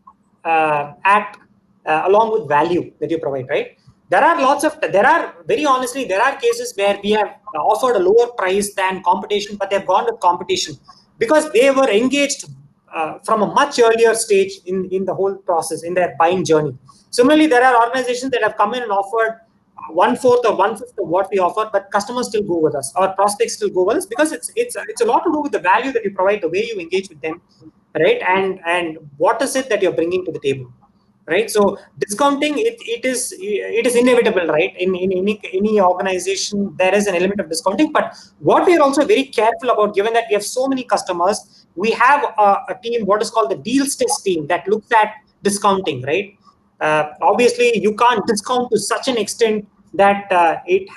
at along with value that you provide, right? There are very honestly, there are cases where we have offered a lower price than competition, but they've gone with competition because they were engaged from a much earlier stage in the whole process, in their buying journey. Similarly, there are organizations that have come in and offered one fourth or one fifth of what we offer, but customers still go with us, or prospects still go with us because it's a lot to do with the value that you provide, the way you engage with them, right? And what is it that you're bringing to the table, right? So discounting it is inevitable, right? In any organization, there is an element of discounting. But what we are also very careful about, given that we have so many customers, we have a team, what is called the deals test team, that looks at discounting, right? Obviously, you can't discount to such an extent that it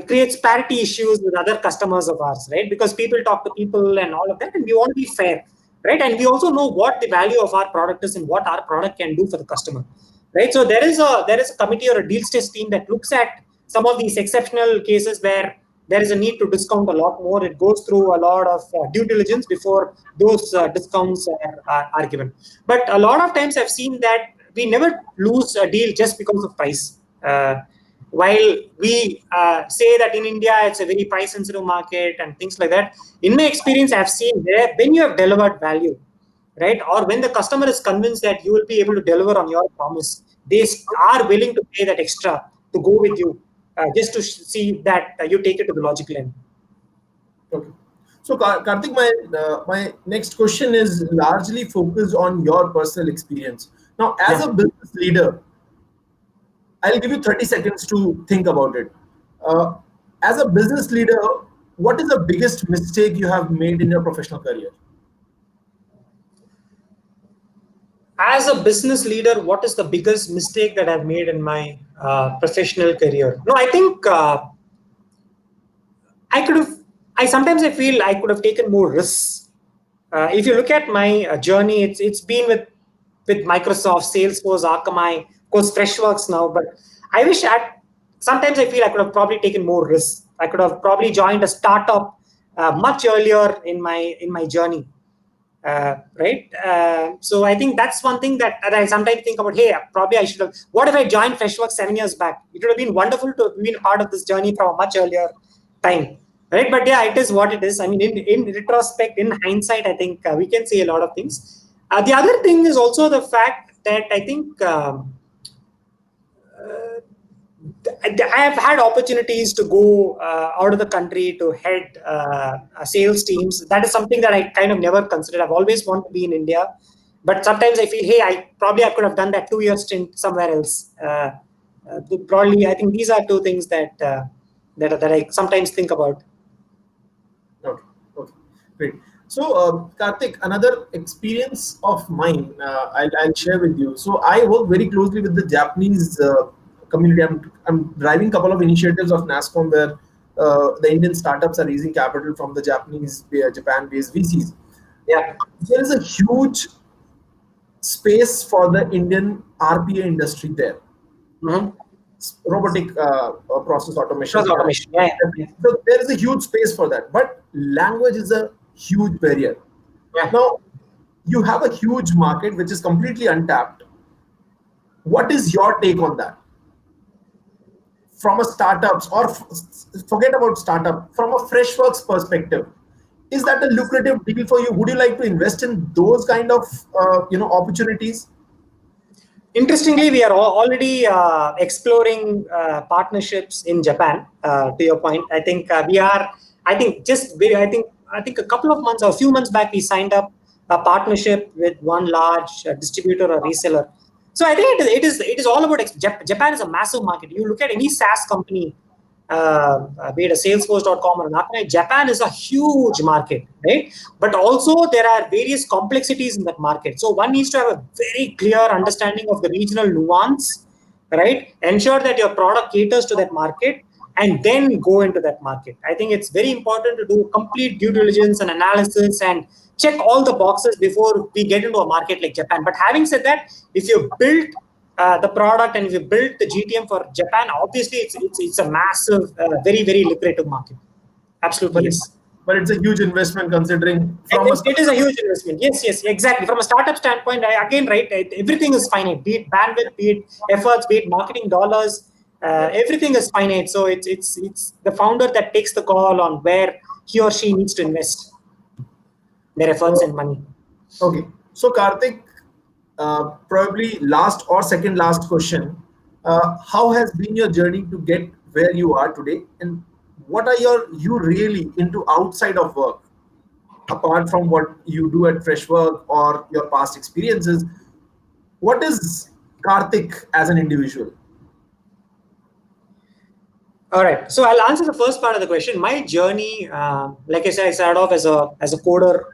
creates parity issues with other customers of ours, right? Because people talk to people and all of that, and we want to be fair, right? And we also know what the value of our product is and what our product can do for the customer, right? So there is a committee or a deals test team that looks at some of these exceptional cases where there is a need to discount a lot more. It goes through a lot of due diligence before those discounts are given. But a lot of times I've seen that we never lose a deal just because of price. While we say that in India it's a very price sensitive market and things like that, in my experience, I've seen there when you have delivered value, right, or when the customer is convinced that you will be able to deliver on your promise, they are willing to pay that extra to go with you, just to see that you take it to the logical end. Okay. So, Karthik, my next question is largely focused on your personal experience. Now, as Yeah. a business leader, I'll give you 30 seconds to think about it. Uh, as a business leader, what is the biggest mistake you have made in your professional career? As a business leader, what is the biggest mistake that I've made in my professional career? No, I think I could have. I sometimes I feel I could have taken more risks. If you look at my journey, it's been with Microsoft, Salesforce, Akamai, of course, Freshworks now. But I wish sometimes I feel I could have probably taken more risks. I could have probably joined a startup much earlier in my journey, right? So I think that's one thing that I sometimes think about. Hey, probably I should have. What if I joined Freshworks 7 years back? It would have been wonderful to have been a part of this journey from a much earlier time, right? But yeah, it is what it is. I mean, in retrospect, in hindsight, I think we can say a lot of things. The other thing is also the fact that I think I have had opportunities to go out of the country to head sales teams. That is something that I kind of never considered. I've always wanted to be in India, but sometimes I feel, hey, I could have done that 2 year stint somewhere else. Broadly, I think these are two things that I sometimes think about. Okay, okay, great. So, Karthik, another experience of mine, I'll share with you. So, I work very closely with the Japanese community. I'm driving a couple of initiatives of NASCOM where the Indian startups are raising capital from the Japan-based VCs. Yeah. There is a huge space for the Indian RPA industry there. Mm-hmm. Robotic process automation. Process automation. Yeah, yeah. So there is a huge space for that, but language is a huge barrier. Yeah. Now, you have a huge market which is completely untapped. What is your take on that? From a startups or forget about startup, from a Freshworks perspective, is that a lucrative deal for you? Would you like to invest in those kind of opportunities? Interestingly, we are already exploring partnerships in Japan. To your point, I think we are. I think I think a couple of months or a few months back, we signed up a partnership with one large distributor or reseller. So I think it is all about Japan is a massive market. You look at any SaaS company, be it a Salesforce.com or an App, Japan is a huge market, right? But also there are various complexities in that market. So one needs to have a very clear understanding of the regional nuance, right? Ensure that your product caters to that market and then go into that market. I think it's very important to do complete due diligence and analysis and check all the boxes before we get into a market like Japan. But having said that, if you build the product and if you build the GTM for Japan, obviously it's a massive, very lucrative market. Absolutely, But yes. but it's a huge investment considering from a It is a huge investment. Yes, exactly. From a startup standpoint, again, right, everything is finite. Be it bandwidth, be it efforts, be it marketing dollars, everything is finite. So it's the founder that takes the call on where he or she needs to invest their efforts and money. Okay. So, Karthik, probably last or second last question. How has been your journey to get where you are today? And what are you really into outside of work, apart from what you do at Freshwork or your past experiences? What is Karthik as an individual? All right. So I'll answer the first part of the question. My journey, like I said, I started off as a coder,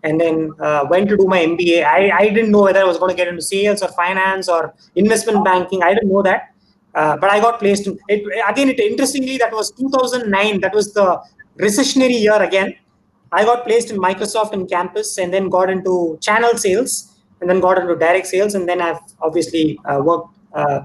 and then went to do my MBA. I didn't know whether I was going to get into sales or finance or investment banking. I didn't know that, but I got placed in it. Again, interestingly, that was 2009. That was the recessionary year again. I got placed in Microsoft in campus, and then got into channel sales, and then got into direct sales, and then I've obviously worked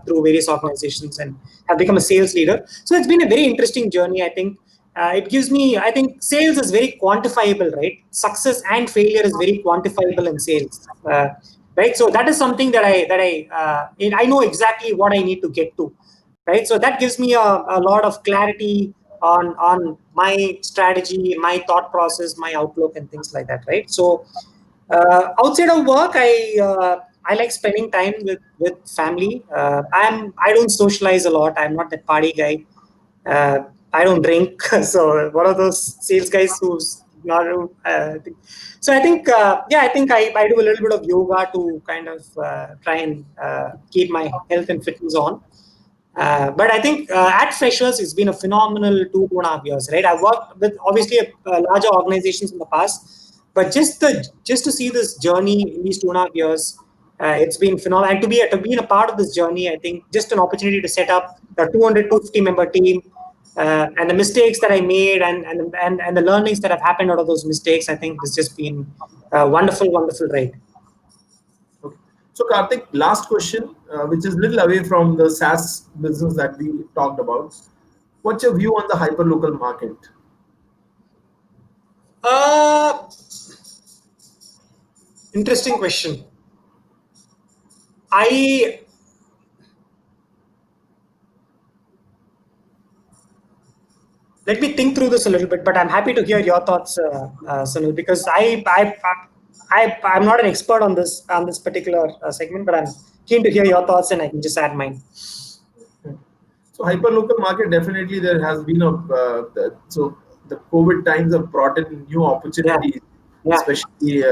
through various organizations and have become a sales leader. So it's been a very interesting journey. I think it gives me. I think sales is very quantifiable, right? Success and failure is very quantifiable in sales, right? So that is something I know exactly what I need to get to, right? So that gives me a lot of clarity on my strategy, my thought process, my outlook, and things like that, right? So outside of work, I like spending time with family. I don't socialize a lot. I'm not that party guy. I don't drink, so one of those sales guys who's not. So I think I think I do a little bit of yoga to kind of try and keep my health and fitness on. But I think at Freshers, it's been a phenomenal 2.5 years, right? I've worked with obviously larger organizations in the past, but just to see this journey in these 2.5 years, it's been phenomenal. And to be a part of this journey, I think just an opportunity to set up a 250 member team, and the mistakes that I made and the learnings that have happened out of those mistakes, I think it's just been a wonderful ride. Okay. So, Karthik, last question, which is a little away from the SaaS business that we talked about. What's your view on the hyperlocal market? Uh, Interesting question. I Let me think through this a little bit, but I'm happy to hear your thoughts, Sunil, because I'm not an expert on this particular segment, but I'm keen to hear your thoughts, and I can just add mine. So hyperlocal market, definitely there has been so the COVID times have brought in new Yeah, opportunities, yeah, especially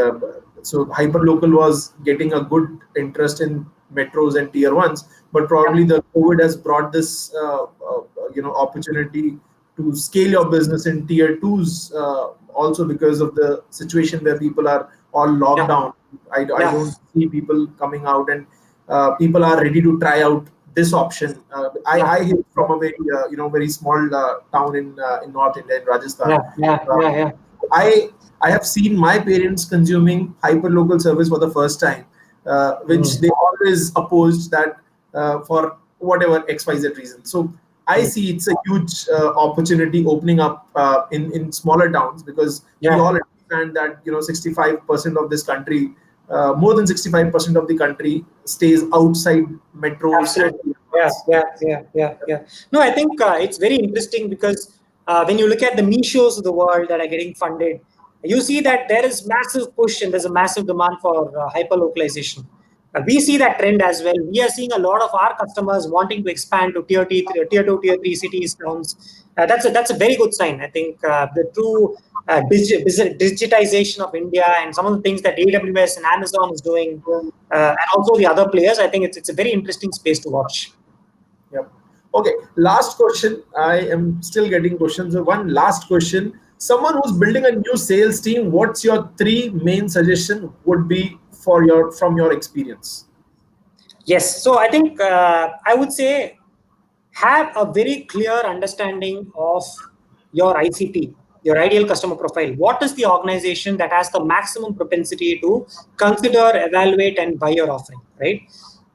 so hyperlocal was getting a good interest in metros and tier ones, but yeah, probably the COVID has brought this opportunity to scale your business in tier twos, also because of the situation where people are all locked yeah, down. I yeah, don't see people coming out, and people are ready to try out this option. yeah, I hail from a very very small town in North India, in Rajasthan. yeah, yeah, Uh, yeah, yeah. I I have seen my parents consuming hyperlocal service for the first time, which Mm, they always opposed that for whatever XYZ reason. So I mm, see it's a huge opportunity opening up in smaller towns, because we yeah. all understand that 65% of this country, more than 65% of the country stays outside metros and Absolutely. Yeah, yeah, yeah, yeah, yeah. No, I think it's very interesting because when you look at the niches of the world that are getting funded, you see that there is massive push and there's a massive demand for hyper localization. We see that trend as well. We are seeing a lot of our customers wanting to expand to tier two, tier three cities, towns. That's a very good sign. I think the true digitization of India and some of the things that AWS and Amazon is doing, and also the other players. I think it's a very interesting space to watch. Yep. Okay, last question. I am still getting questions. So one last question. Someone who's building a new sales team, what's your three main suggestion would be for your from your experience? Yes, so I think I would say have a very clear understanding of your ICP, your ideal customer profile. What is the organization that has the maximum propensity to consider, evaluate, and buy your offering, right?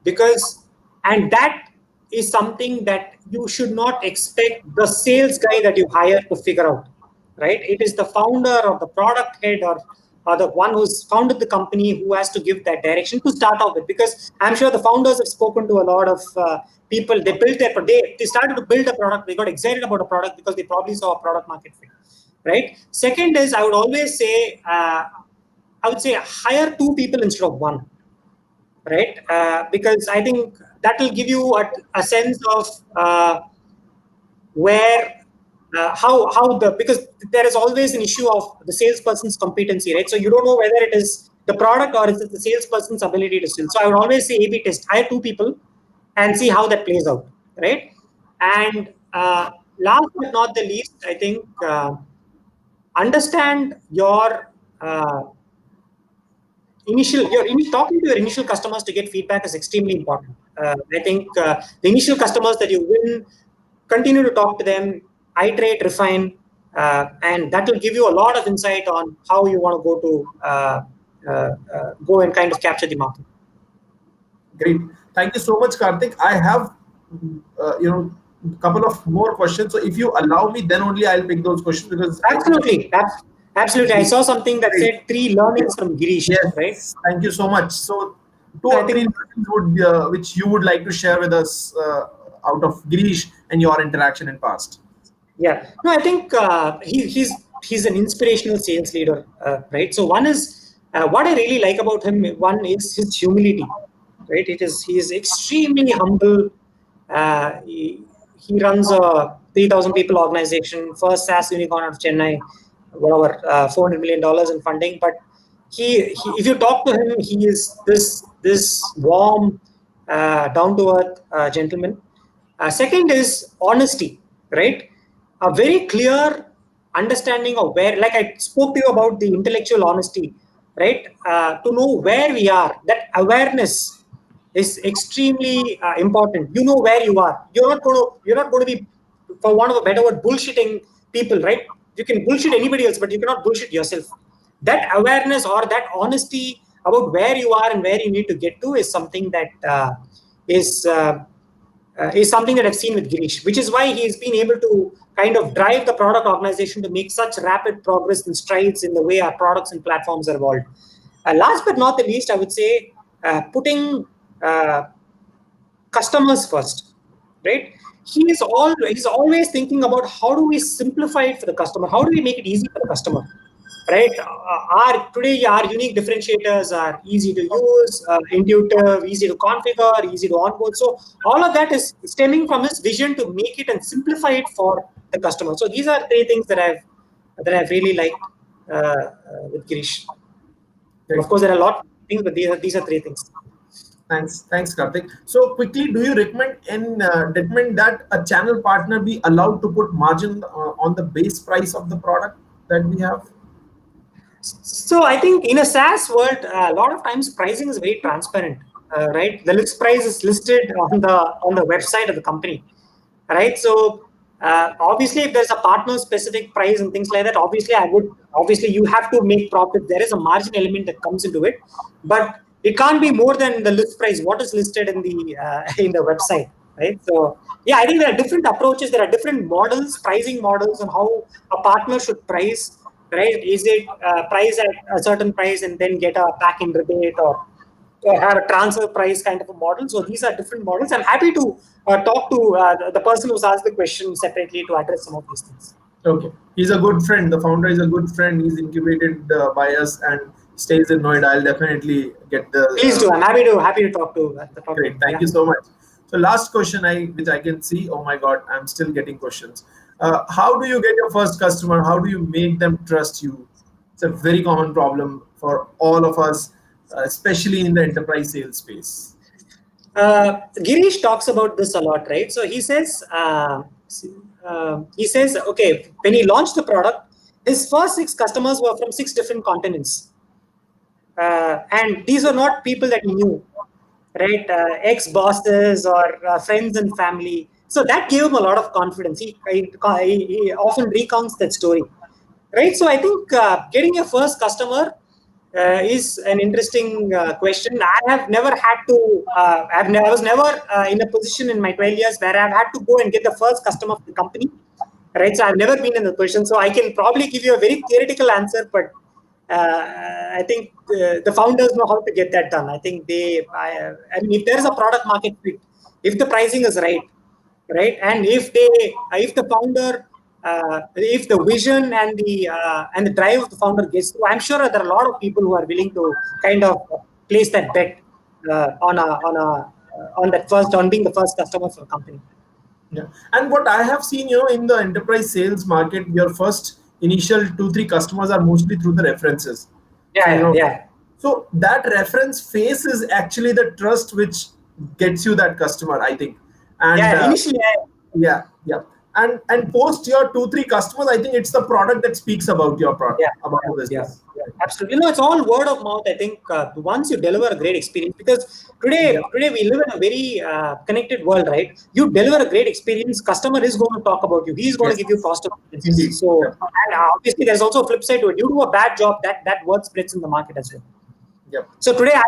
Because, and that is something that you should not expect the sales guy that you hire to figure out, right? It is the founder or the product head or the one who's founded the company who has to give that direction to start off with. Because I'm sure the founders have spoken to a lot of people. They built they started to build a product. They got excited about a product because they probably saw a product market fit, right? Second is I would say hire two people instead of one, right? Because I think that will give you a sense of where how the because there is always an issue of the salesperson's competency, right? So you don't know whether it is the product or is it the salesperson's ability to sell. So I would always say A/B test, hire two people and see how that plays out, right? And last but not the least, I think understand your talking to your initial customers to get feedback is extremely important. I think the initial customers that you win, continue to talk to them, iterate, refine, and that will give you a lot of insight on how you want to go and kind of capture the market. Great. Thank you so much, Karthik. I have couple of more questions. So if you allow me, then only I'll pick those questions, because I think Absolutely, absolutely. I saw something that said three learnings from Girish, right? yes, thank you so much. So, two I or three think lessons which you would like to share with us out of Girish and your interaction in past. Yeah, no, I think he's an inspirational sales leader, right? So one is what I really like about him. One is his humility, right? He is extremely humble. He runs a 3,000 people organization, first SaaS unicorn out of Chennai, whatever, $400 million in funding. But if you talk to him, he is this warm, down to earth gentleman. Second is honesty, right? A very clear understanding of where, like I spoke to you about the intellectual honesty, right? To know where we are, that awareness is extremely important. You know where you are. You're not going to be, for one of a better word, bullshitting people, right? You can bullshit anybody else, but you cannot bullshit yourself. That awareness or that honesty about where you are and where you need to get to is something that is uh, is something that I've seen with Girish, which is why he's been able to kind of drive the product organization to make such rapid progress and strides in the way our products and platforms are evolved. Last but not the least, I would say putting uh, customers first, right? He's always thinking about how do we simplify it for the customer? How do we make it easy for the customer? right? Our unique differentiators are easy to use, intuitive, easy to configure, easy to onboard. So all of that is stemming from his vision to make it and simplify it for the customer. So these are three things that I've really liked with Girish. And of Great. course, there are a lot of things, but these are three things. Thanks, Karthik. So quickly, do you recommend that a channel partner be allowed to put margin on the base price of the product that we have? So I think in a SaaS world, a lot of times pricing is very transparent, right? The list price is listed on the website of the company, right? So obviously, if there's a partner specific price and things like that, obviously you have to make profit. There is a margin element that comes into it, but it can't be more than the list price. What is listed in the in the website, right? So yeah, I think there are different approaches. There are different models, pricing models, on how a partner should price. Right? Is it price at a certain price and then get a back in rebate, or have a transfer price kind of a model? So these are different models. I'm happy to talk to the person who's asked the question separately to address some of these things. Okay, he's a good friend. The founder is a good friend. He's incubated by us and stays in Noida. I'll definitely get the. Please do. I'm happy to talk to Great, him. thank Yeah. you so much. So last question, which I can see. Oh my God, I'm still getting questions. How do you get your first customer? How do you make them trust you? It's a very common problem for all of us, especially in the enterprise sales space. Girish talks about this a lot, right? So he says, okay, when he launched the product, his first six customers were from six different continents. And these were not people that he knew, right? Ex-bosses or friends and family. So that gave him a lot of confidence. He often recounts that story, right? So I think getting your first customer is an interesting question. I have never had to. I was never in a position in my 12 years where I've had to go and get the first customer of the company, right? So I've never been in the position. So I can probably give you a very theoretical answer, but I think the founders know how to get that done. I think I mean, if there is a product market fit, if the pricing is right, right, and if the founder, if the vision and the drive of the founder gets through, I'm sure there are a lot of people who are willing to kind of place that bet on being the first customer for a company. Yeah. And what I have seen, in the enterprise sales market, your first initial two, three customers are mostly through the references. So, Yeah, yeah, so that reference phase is actually the trust which gets you that customer, I think. And yeah. Initially, yeah, yeah. And post your two, three customers, I think it's the product that speaks about your product, yeah, about yeah, the yeah, business. yeah, absolutely. No, it's all word of mouth. I think once you deliver a great experience, because Yeah, today we live in a very connected world, right? You deliver a great experience, customer is going to talk about you. He's going to yes, give you positive references. indeed. So, Yeah, and obviously, there's also a flip side to it. You do a bad job, that word spreads in the market as well. yeah, So today I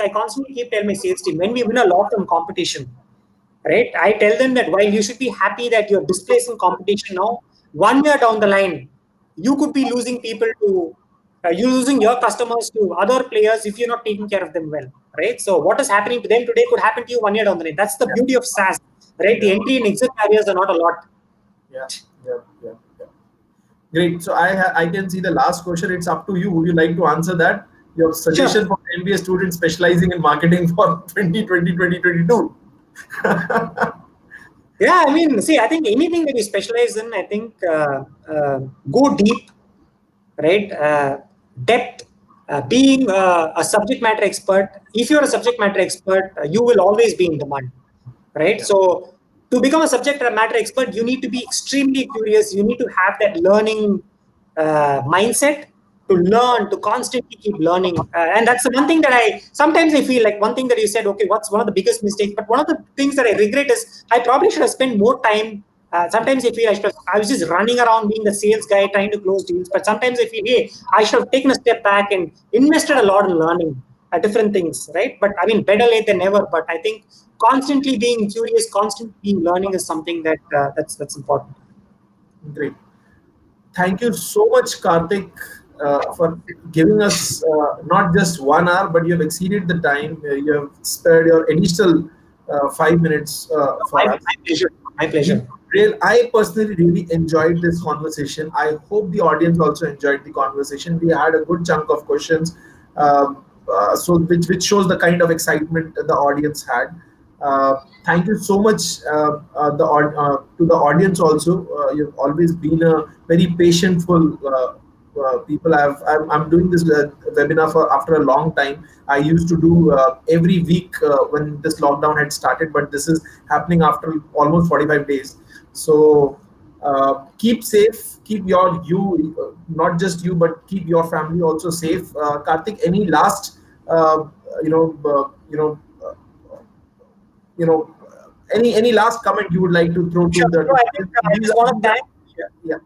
constantly keep telling my sales team, when we win a lot from competition, right? I tell them that while you should be happy that you're displacing competition now, 1 year down the line, you could be losing people to, you losing your customers to other players if you're not taking care of them well, right? So what is happening to them today could happen to you 1 year down the line. That's the yeah, beauty of SaaS, right? The yeah, entry and exit barriers are not a lot. yeah, yeah, yeah, yeah. Great. So I can see the last question. It's up to you. Would you like to answer that? Your Sure. suggestion for MBA students specializing in marketing for 2020 2022. Yeah, I mean, see, I think anything that you specialize in, I think go deep, right? Depth, being a subject matter expert. If you're a subject matter expert, you will always be in demand, right? Yeah. So to become a subject matter expert, you need to be extremely curious. You need to have that learning mindset to learn, to constantly keep learning. And that's the one thing that I sometimes I feel like one thing that you said, okay, what's one of the biggest mistakes? But one of the things that I regret is I probably should have spent more time. Sometimes I feel I was just running around being the sales guy trying to close deals. But sometimes I feel, hey, I should have taken a step back and invested a lot in learning different things, right? But I mean, better late than never. But I think constantly being curious, constantly being learning is something that's important. Great. Thank you so much, Karthik, for giving us not just 1 hour, but you have exceeded the time. You have spared your additional 5 minutes My, for us. my pleasure. My We, pleasure. I personally really enjoyed this conversation. I hope the audience also enjoyed the conversation. We had a good chunk of questions, so which shows the kind of excitement the audience had. Thank you so much, to the audience also. You've always been a very patientful people. I'm doing this webinar for after a long time. I used to do every week when this lockdown had started, but this is happening after almost 45 days. So keep safe, keep not just you, but keep your family also safe. Karthik, any last, uh, you know, you know, any last comment you would like to throw to Sure. the So I think I these just are, want to these thank. are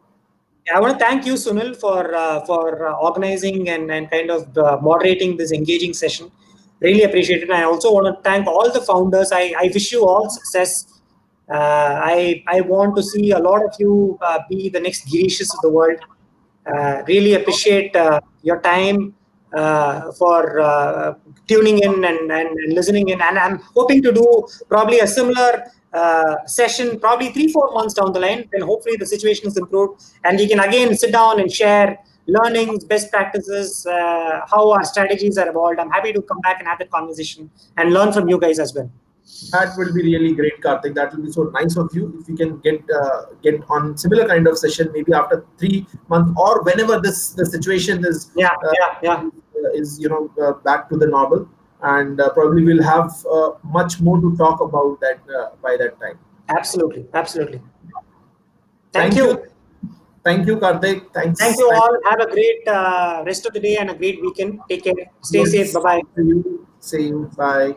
yeah. I want to thank you, Sunil, for organizing and kind of moderating this engaging session. Really appreciate it. And I also want to thank all the founders. I wish you all success. I want to see a lot of you be the next Girishas of the world. Really appreciate your time for tuning in and listening in. And I'm hoping to do probably a similar session, probably 3-4 months down the line, when hopefully the situation is improved and we can again sit down and share learnings, best practices, how our strategies are evolved. I'm happy to come back and have that conversation and learn from you guys as well. That will be really great, Karthik. That will be so nice of you if we can get on similar kind of session maybe after 3 months or whenever the situation Yeah, yeah, yeah. is back to the normal, and probably we'll have much more to talk about that by that time. Absolutely, absolutely. Thank Thank you, you. thank you, Karthik. Thank Thanks. you all. Have a great rest of the day and a great weekend. Take care. Stay safe. Bye Yes, bye. to you. See you. Bye.